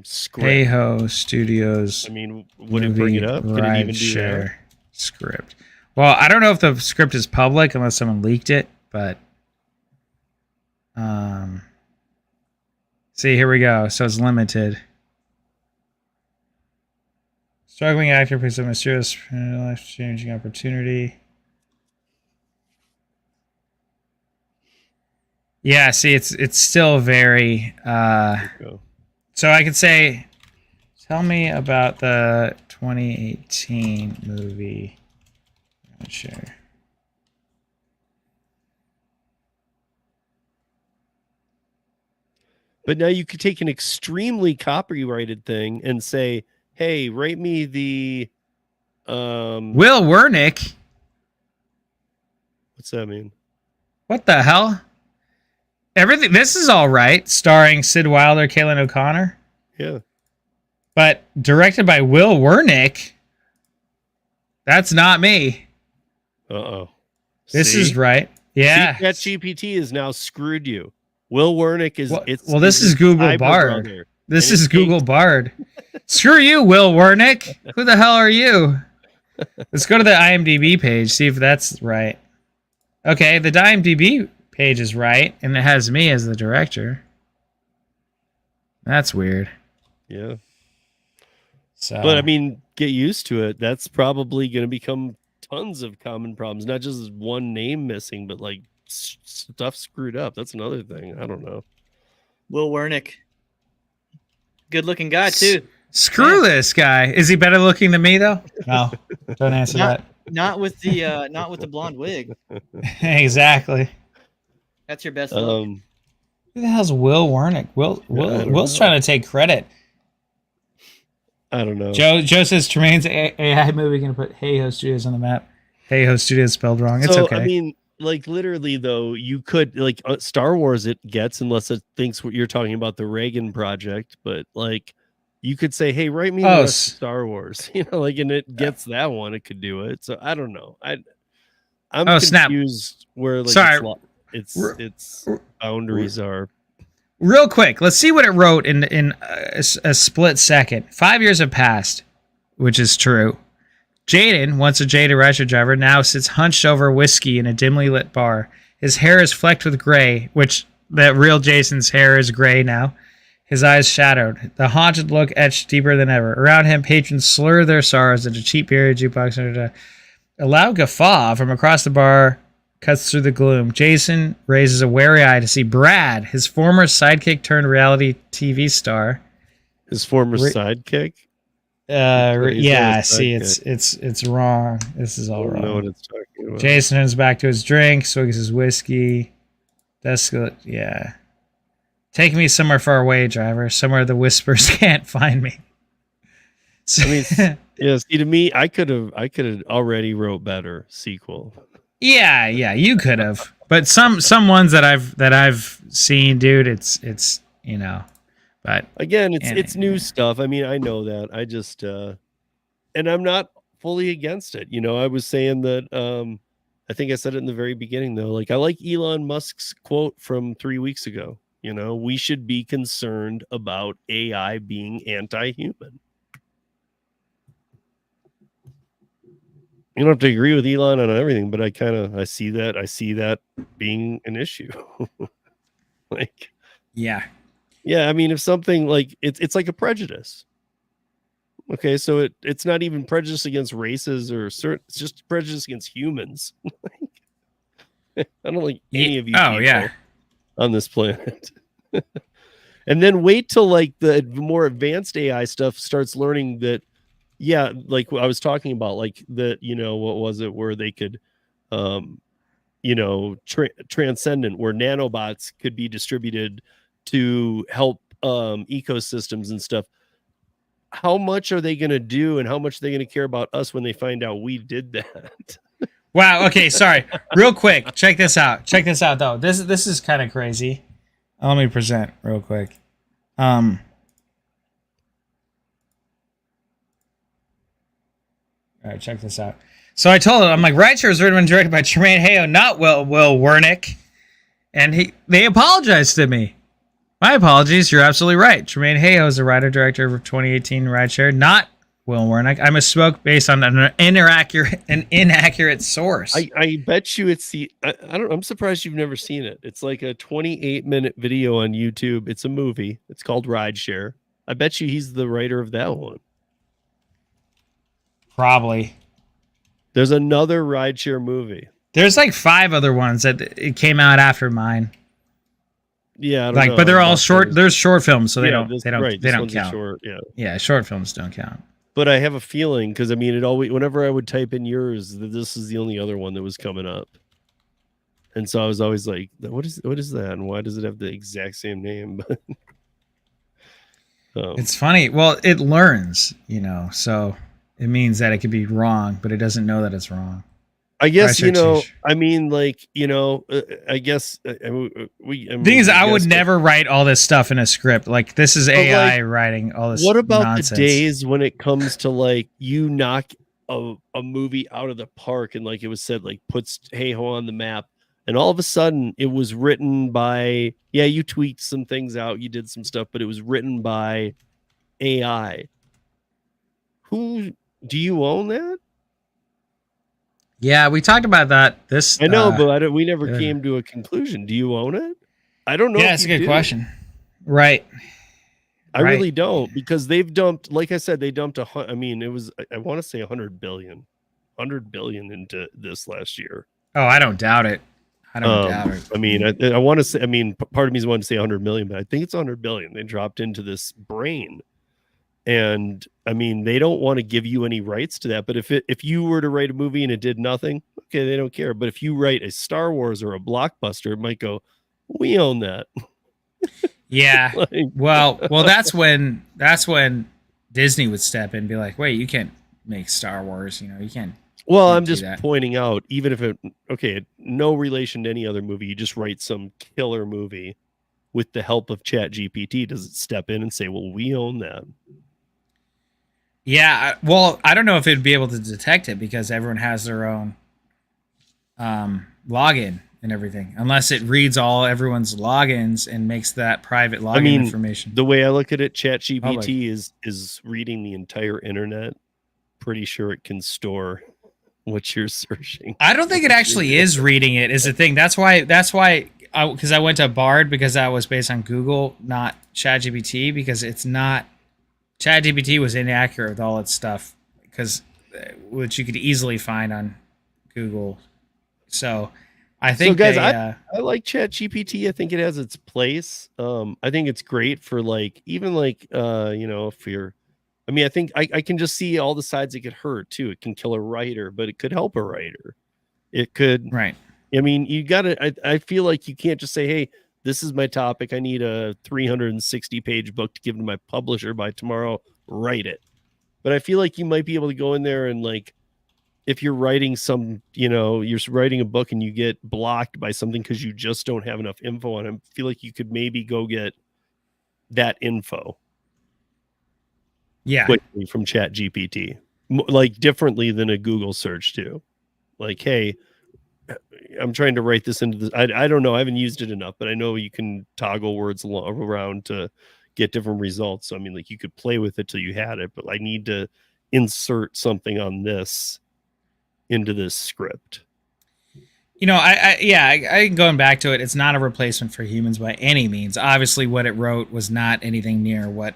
script. Hey Ho Studios. I mean, would it bring it up? Could it even do that? Script. Well, I don't know if the script is public unless someone leaked it, but see, here we go. So it's limited. Struggling actor picks up mysterious life-changing opportunity. Yeah, see, it's still very. So I could say, tell me about the 2018 movie. Sure. But now you could take an extremely copyrighted thing and say, "Hey, rate me the Will Wernick." What's that mean? What the hell? Everything. This is all right. Starring Sid Wilder, Kaylin O'Connor. Yeah. But directed by Will Wernick. That's not me. Uh-oh. This is right. Yeah. That GPT has now screwed you. Will Wernick is this is Google Bard. Brother. This is Google Bard. Screw you, Will Wernick. Who the hell are you? Let's go to the IMDb page, see if that's right. Okay, the IMDb page is right, and it has me as the director. That's weird. Yeah. So, but I mean, get used to it. That's probably going to become tons of common problems, not just one name missing, but like stuff screwed up. That's another thing. I don't know. Will Wernick, good looking guy too. Screw this guy. Is he better looking than me though? No, don't answer that. Not with the blonde wig. Exactly. That's your best look. Who the hell's Will Wernick? Will's trying to take credit. I don't know. Joe says Tremain's AI movie going to put Hey Ho Studios on the map. Hey Ho Studios spelled wrong. It's okay. I mean, like literally though, you could like Star Wars it gets unless it thinks what you're talking about the Reagan project, but like you could say, hey, write me the rest of Star Wars, you know, like, and it gets that one, it could do it. So I don't know. I'm confused where like its boundaries are. Real quick, let's see what it wrote in a split second. 5 years have passed, which is true. Jaden, once a jaded Russia driver, now sits hunched over whiskey in a dimly lit bar. His hair is flecked with gray, which that real Jason's hair is gray now. His eyes shadowed, the haunted look etched deeper than ever. Around him, patrons slur their sorrows at a cheap beer jukebox. A loud guffaw from across the bar cuts through the gloom. Jason raises a wary eye to see Brad, his former sidekick turned reality TV star. His former sidekick? Yeah, see, it's wrong. This is all wrong. I don't know what it's talking about. Jason turns back to his drink, swigs his whiskey. Yeah. Take me somewhere far away, driver. Somewhere the whispers can't find me. I mean, yeah. See, to me, I could have already wrote better sequel. Yeah, you could have. But some ones that I've seen, dude, it's you know. But again, it's new stuff. I mean, I know that. I just and I'm not fully against it. You know, I was saying that I think I said it in the very beginning though. Like I like Elon Musk's quote from 3 weeks ago. You know, we should be concerned about AI being anti-human. You don't have to agree with Elon on everything, but I see that being an issue. Like, yeah. I mean, if something like it's like a prejudice. Okay, so it's not even prejudice against races or certain. It's just prejudice against humans. I don't like any of you people on this planet. And then wait till like the more advanced AI stuff starts learning that. Yeah, like I was talking about, like the, you know, what was it where they could, you know, transcendent, where nanobots could be distributed to help ecosystems and stuff. How much are they going to do, and how much are they going to care about us when they find out we did that? Wow. Okay. Sorry. Real quick. Check this out. Though. This is kind of crazy. Let me present real quick. All right, check this out. So I told him, I'm like, Rideshare was written and directed by Tremain, not Will Wernick. And they apologized to me. My apologies. You're absolutely right. Tremain Hayo is the writer-director of 2018 Rideshare, not Will Wernick. I misspoke based on an inaccurate source. I bet you it's I'm surprised you've never seen it. It's like a 28-minute video on YouTube. It's a movie. It's called Rideshare. I bet you he's the writer of that one. Probably. There's another Rideshare movie. There's like 5 other ones that it came out after mine. Yeah, I don't know. But they're all short. There's short films, so they don't count. Short, yeah, short films don't count. But I have a feeling, because I mean, it always, whenever I would type in yours, this is the only other one that was coming up, and so I was always like, what is that, and why does it have the exact same name? It's funny. Well, it learns, so it means that it could be wrong, but it doesn't know that it's wrong. I guess, I mean, like, I guess thing is, I would never write all this stuff in a script. Like, this is AI writing all this. What about nonsense. The days when it comes to like you knock a movie out of the park and like it was said, like puts Hey Ho on the map, and all of a sudden it was written by, you tweaked some things out, you did some stuff, but it was written by AI. Who do you own that? Yeah, we talked about that. I know, but we never came to a conclusion. Do you own it? I don't know. Yeah, it's a good question. Right. I really don't, because they've dumped, like I said, they dumped I want to say 100 billion into this last year. Oh, I don't doubt it. I don't doubt it. I mean, I want to say, part of me is wanting to say 100 million, but I think it's 100 billion. They dropped into this brain. And I mean, they don't want to give you any rights to that. But if you were to write a movie and it did nothing, okay, they don't care. But if you write a Star Wars or a blockbuster, it might go, we own that. Yeah. well, that's when Disney would step in and be like, wait, you can't make Star Wars. You can't. Well, I'm just pointing out, even if no relation to any other movie, you just write some killer movie with the help of ChatGPT, does it step in and say, well, we own that? Yeah, well, I don't know if it'd be able to detect it because everyone has their own login and everything, unless it reads everyone's logins and makes that private login information. The way I look at it, ChatGPT is reading the entire internet. Pretty sure it can store what you're searching. I don't think it actually is reading it. Is the thing. That's why. Because I went to Bard because that was based on Google, not ChatGPT, because it's not. ChatGPT was inaccurate with all its stuff, which you could easily find on Google. So I think, guys, I like ChatGPT. I think it has its place. I think it's great for like, even like, if you're, I think I can just see all the sides it could hurt too. It can kill a writer, but it could help a writer. It could, right. I mean, you gotta, I feel like you can't just say, hey, this is my topic. I need a 360-page book to give to my publisher by tomorrow. Write it. But I feel like you might be able to go in there and like, if you're writing you're writing a book and you get blocked by something because you just don't have enough info on it, I feel like you could maybe go get that info. Yeah. Quickly from ChatGPT, like differently than a Google search too. Like, hey, I'm trying to write this into this. I don't know. I haven't used it enough, but I know you can toggle words around to get different results. So, like you could play with it till you had it, but I need to insert something on this into this script. I going back to it. It's not a replacement for humans by any means. Obviously what it wrote was not anything near what,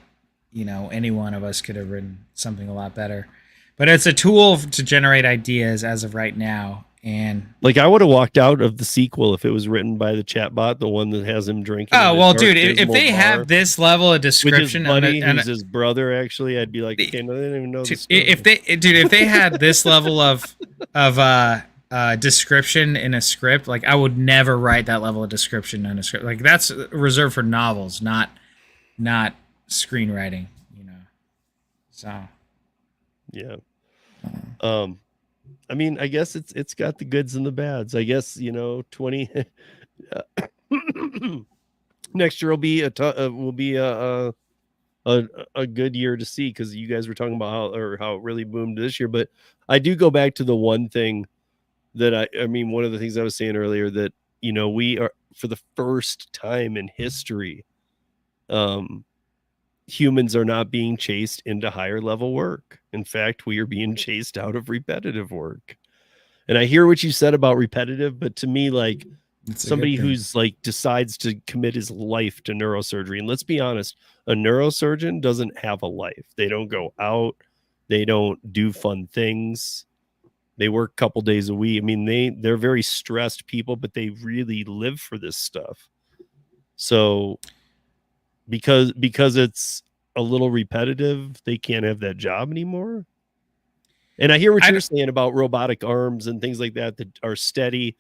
any one of us could have written something a lot better, but it's a tool to generate ideas as of right now. And like, I would have walked out of the sequel if it was written by the chatbot, the one that has him drinking. Oh, well, dude, if they have this level of description, with his buddy, who's his brother, actually, I'd be like, okay, no, they didn't even know this. If they had this level of description in a script, like I would never write that level of description in a script. Like that's reserved for novels, not screenwriting. So yeah. I guess it's got the goods and the bads. I guess 20 next year will be a good year to see, because you guys were talking about how it really boomed this year. But I do go back to the one thing that one of the things I was saying earlier, that we are, for the first time in history, humans are not being chased into higher level work. In fact, we are being chased out of repetitive work. And I hear what you said about repetitive, but to me, like, somebody who's like decides to commit his life to neurosurgery, and let's be honest, a neurosurgeon doesn't have a life. They don't go out, they don't do fun things, they work a couple days a week. I mean, they're very stressed people, but they really live for this stuff. So because it's a little repetitive, they can't have that job anymore. And I hear what you're saying about robotic arms and things like that are steady.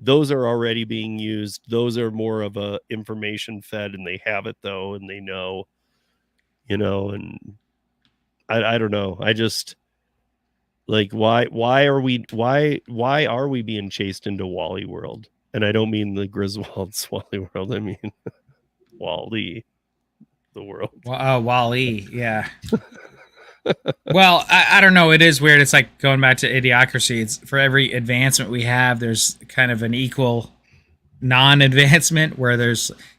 Those are already being used. Those are more of a information fed, and they have it though, and they know, and I don't know. I just like, why are we being chased into Wally world? And I don't mean the Griswold's Wally world. I mean Wally the world. Wally, yeah. Well, I don't know. It is weird. It's like going back to idiocracy. It's for every advancement we have, there's kind of an equal non-advancement where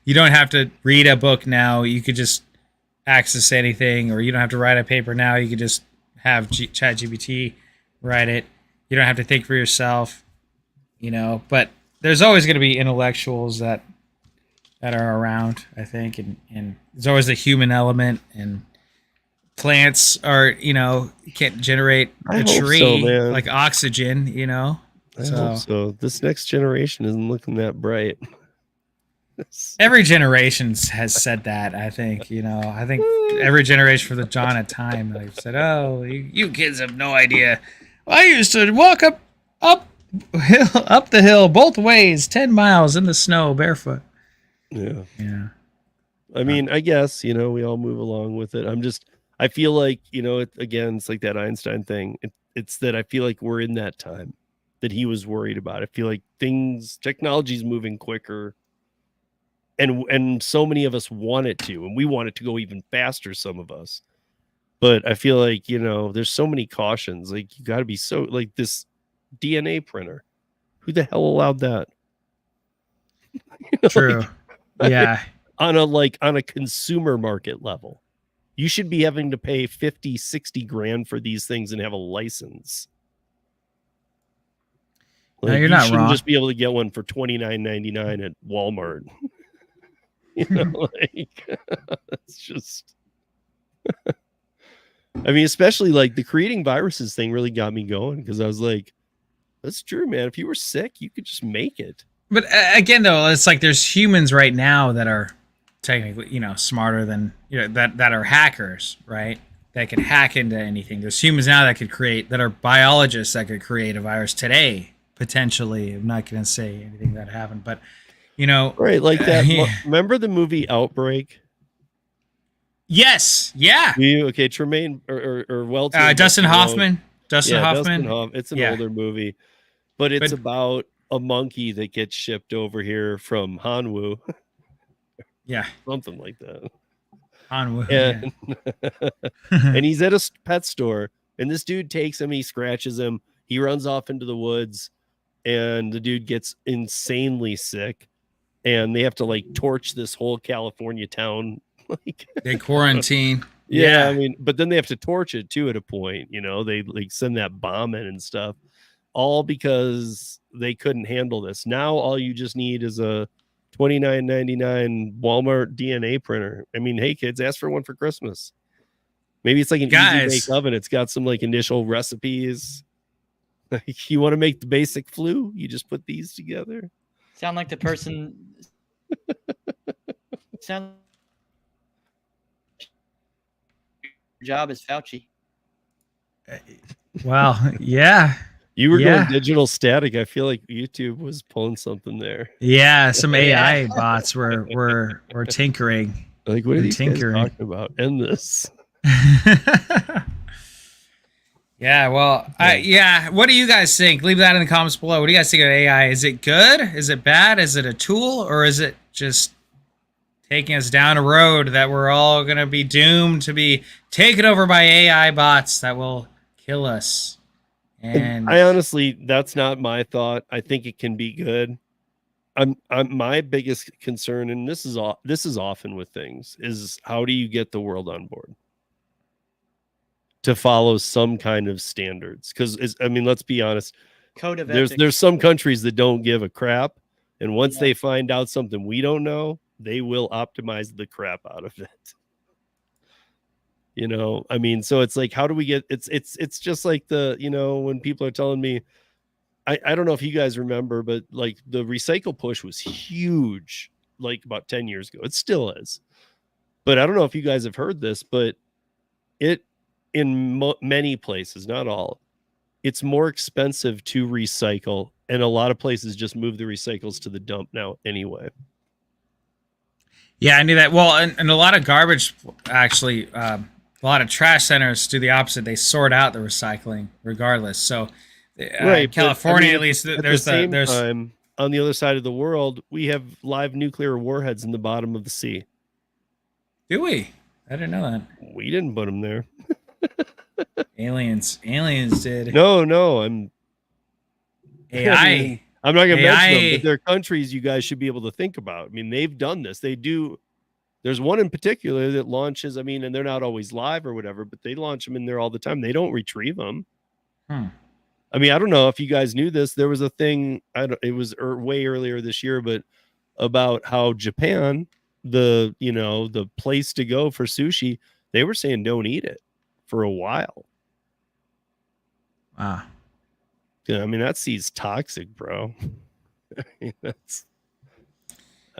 you don't have to read a book now. You could just access anything, or you don't have to write a paper now. You could just have ChatGPT write it. You don't have to think for yourself, but there's always going to be intellectuals that are around, I think. And there's always the human element, and plants are, can't generate a tree like oxygen, I hope so. This next generation isn't looking that bright. Every generation has said that, I think. I think every generation for the John at time, they've said, "Oh, you kids have no idea. I used to walk up the hill both ways, 10 miles in the snow barefoot." Yeah. Yeah. I mean, I guess, we all move along with it. I feel like, it's like that Einstein thing. It's that I feel like we're in that time that he was worried about. I feel like technology is moving quicker, and so many of us want it to, and we want it to go even faster, some of us. But I feel like, there's so many cautions. Like, you got to be so, like, this DNA printer. Who the hell allowed that? True. Yeah. On a consumer market level, you should be having to pay 50, 60 grand for these things and have a license. No, you're not wrong. Just be able to get one for $29.99 at Walmart. It's just. I mean, especially like the creating viruses thing really got me going, because I was like, that's true, man. If you were sick, you could just make it. But again, though, it's like there's humans right now that are technically, smarter than, that are hackers, right? That could hack into anything. There's humans now that are biologists that could create a virus today, potentially. I'm not going to say anything that happened, but, Right, like that. Remember the movie Outbreak? Yes, yeah. Okay, Tremain or UUELTE. Dustin Hoffman. Dustin Hoffman. It's an older movie, but it's about a monkey that gets shipped over here from Hanwoo. Yeah, something like that. Hanwoo. And he's at a pet store, and this dude takes him. He scratches him. He runs off into the woods, and the dude gets insanely sick, and they have to like torch this whole California town. Like, they quarantine. Yeah, I mean, but then they have to torch it too at a point. They like send that bomb in and stuff, all because they couldn't handle this. Now all you just need is a $29.99 Walmart DNA printer. I mean, hey kids, ask for one for Christmas. Maybe it's like an easy bake oven. It's got some like initial recipes. Like, you want to make the basic flu? You just put these together. Sound like the person. Sound. Job is Fauci. Wow. Yeah. You were going digital static. I feel like YouTube was pulling something there. Yeah, some AI bots were tinkering. Like, what are these guys talking about? End this. Yeah, well, what do you guys think? Leave that in the comments below. What do you guys think of AI? Is it good? Is it bad? Is it a tool? Or is it just taking us down a road that we're all going to be doomed to be taken over by AI bots that will kill us? And I honestly, that's not my thought. I think it can be good. I'm my biggest concern, and this is often with things, is how do you get the world on board to follow some kind of standards? Because I mean, let's be honest, Code of ethics. there's some countries that don't give a crap, and once they find out something we don't know, they will optimize the crap out of it. You know, I mean, so it's like, how do we get it's just like the, you know, when people are telling me, I don't know if you guys remember, but like the recycle push was huge like about 10 years ago. It still is. But I don't know if you guys have heard this, but it in many places, not all, it's more expensive to recycle, and a lot of places just move the recycles to the dump now anyway. Yeah, I knew that. Well, and a lot of garbage, actually, a lot of trash centers do the opposite. They sort out the recycling regardless. So, right, California, I mean, at least, at there's the same time, on the other side of the world, we have live nuclear warheads in the bottom of the sea. Do we? I didn't know that. We didn't put them there. Aliens did. No, I'm AI. I mean, I'm not going to mention them, AI. but they're countries you guys should be able to think about. I mean, they've done this. They do. There's one in particular that launches, I mean, and they're not always live or whatever, but they launch them in there all the time. They don't retrieve them. I mean, I don't know if you guys knew this. There was a thing, it was way earlier this year, but about how Japan, the place to go for sushi, they were saying don't eat it for a while. Wow. Yeah, I mean, that sea's toxic, bro. I mean,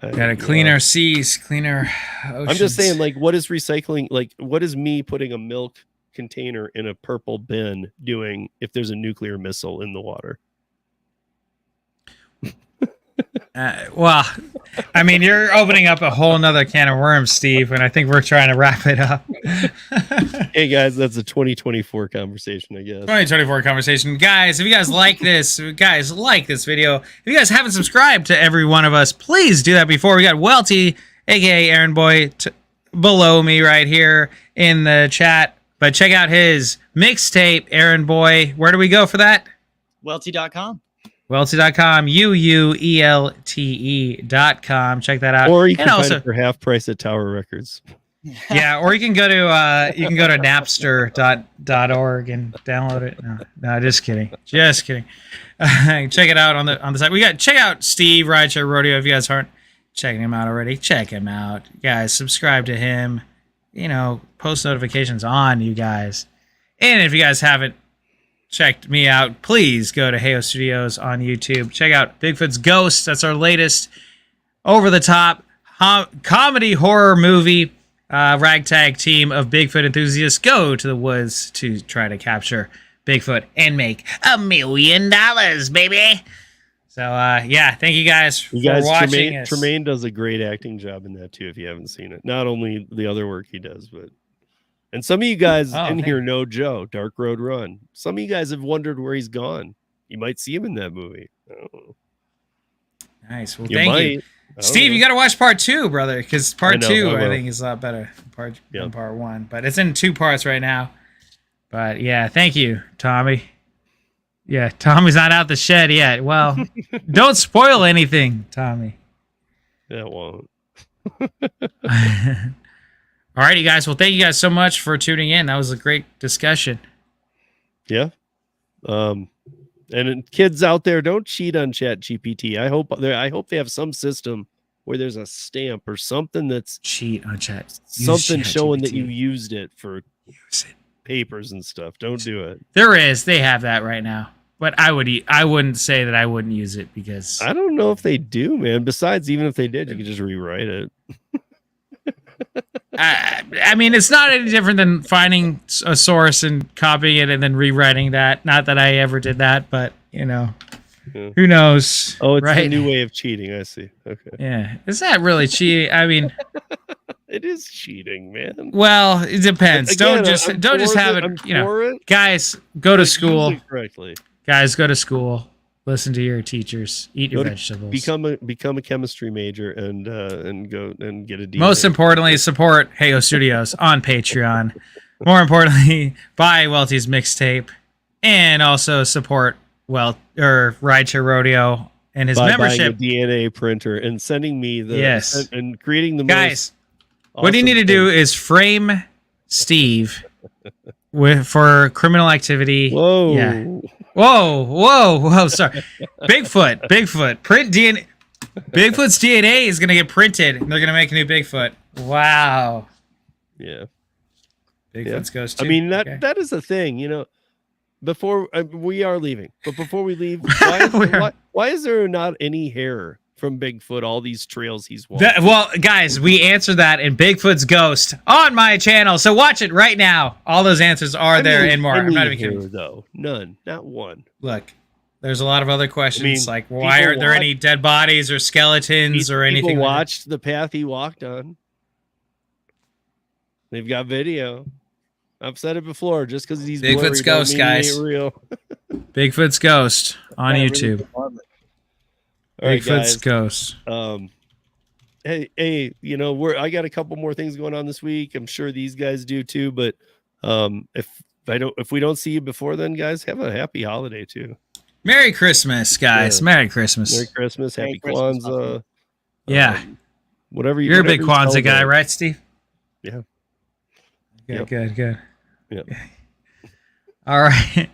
Gotta clean our seas, cleaner oceans. I'm just saying, like, what is recycling? Like, what is me putting a milk container in a purple bin doing if there's a nuclear missile in the water? Well, I mean, you're opening up a whole nother can of worms, Steve, and I think we're trying to wrap it up. Hey, guys, that's a 2024 conversation, I guess. 2024 conversation. Guys, if you guys like this, video, if you guys haven't subscribed to every one of us, please do that before. We got Welty, a.k.a. Aaron Boy, below me right here in the chat. But check out his mixtape, Aaron Boy. Where do we go for that? Welty.com. Welty.com, UUELTE.com. Check that out. Or you can find it for half price at Tower Records. Yeah, or you can go to napster.org and download it. No, just kidding. Check it out on the site. Check out Steve Rideshare Rodeo if you guys aren't checking him out already. Check him out. Guys, subscribe to him. Post notifications on, you guys. And if you guys haven't checked me out, please go to Heyo Studios on YouTube. Check out Bigfoot's Ghost. That's our latest over-the-top comedy horror movie. Ragtag team of Bigfoot enthusiasts go to the woods to try to capture Bigfoot and make $1 million, baby. So, thank you guys for watching. Tremain does a great acting job in that, too, if you haven't seen it. Not only the other work he does, but... And some of you guys here know Joe, Dark Road Run. Some of you guys have wondered where he's gone. You might see him in that movie. I don't know. Nice. Well, thank you. Steve, you got to watch part 2, brother, because part 2, I think, is a lot better than part 1. But it's in 2 parts right now. But, yeah, thank you, Tommy. Yeah, Tommy's not out the shed yet. Well, don't spoil anything, Tommy. That won't. All right, you guys. Well, thank you guys so much for tuning in. That was a great discussion. Yeah. And kids out there, don't cheat on ChatGPT. I hope they have some system where there's a stamp or something that's cheat on chat. Something showing that you used it for papers and stuff. Don't do it. There is. They have that right now. But I wouldn't say that I wouldn't use it because I don't know if they do, man. Besides, even if they did, you could just rewrite it. I mean, it's not any different than finding a source and copying it and then rewriting that. Not that I ever did that, but who knows? Oh, it's right? a new way of cheating. I see. Okay. Yeah, is that really cheating? I mean, it is cheating, man. Well, it depends. Again, don't just have it. Guys, go to school. Correctly. Guys, go to school. Listen to your teachers. Eat your vegetables. Become a chemistry major and go and get a DNA. Most importantly, support Heyo Studios on Patreon. More importantly, buy Welty's mixtape, and also support Rideshare Rodeo and his by membership. buying a DNA printer and sending me the Yes. and creating the Guys, most what you awesome need to do thing. is frame Steve for criminal activity. Whoa. Yeah. Whoa. Sorry. Bigfoot. Print DNA. Bigfoot's DNA is going to get printed, and they're going to make a new Bigfoot. Wow. Yeah. Bigfoot's ghost too. I mean, Okay. that is a thing, you know. Before we are leaving, but before we leave, why is there not any hair from Bigfoot? All these trails he's walked. Well, guys, we answered that in Bigfoot's Ghost on my channel, so watch it right now. All those answers are there and more. I'm not even kidding. Though none, not one. Look, there's a lot of other questions, like why people aren't there any dead bodies or skeletons or anything? People watched the path he walked on. They've got video. I've said it before. Just because he's Bigfoot's blurry, Ghost, don't mean he guys. ain't real. Bigfoot's Ghost on Yeah, YouTube. really All right, Bigfoot's guys. Ghost. Hey, you know, I got a couple more things going on this week. I'm sure these guys do too. But if we don't see you before then, guys, have a happy holiday too. Merry Christmas, guys. Yeah. Merry Christmas. Merry Christmas, Merry Happy Christmas, Kwanzaa. Yeah. Whatever You're a big whatever you Kwanzaa guy, celebrate. right, Steve? Yeah. Good, Yep. good. Yep. All right.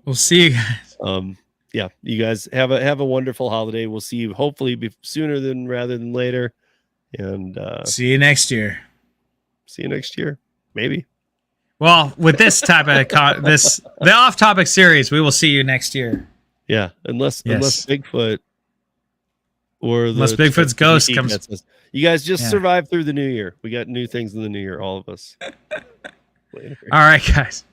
We'll see you guys. Yeah, you guys have a wonderful holiday. We'll see you hopefully sooner rather than later, and See you next year. see you next year, maybe. Well, with this type of the off-topic series, we will see you next year. Yeah, unless Yes. Bigfoot or Unless Bigfoot's ghost comes. gets us. You guys just Yeah. survive through the new year. We got new things in the new year, all of us. Later. All right, guys.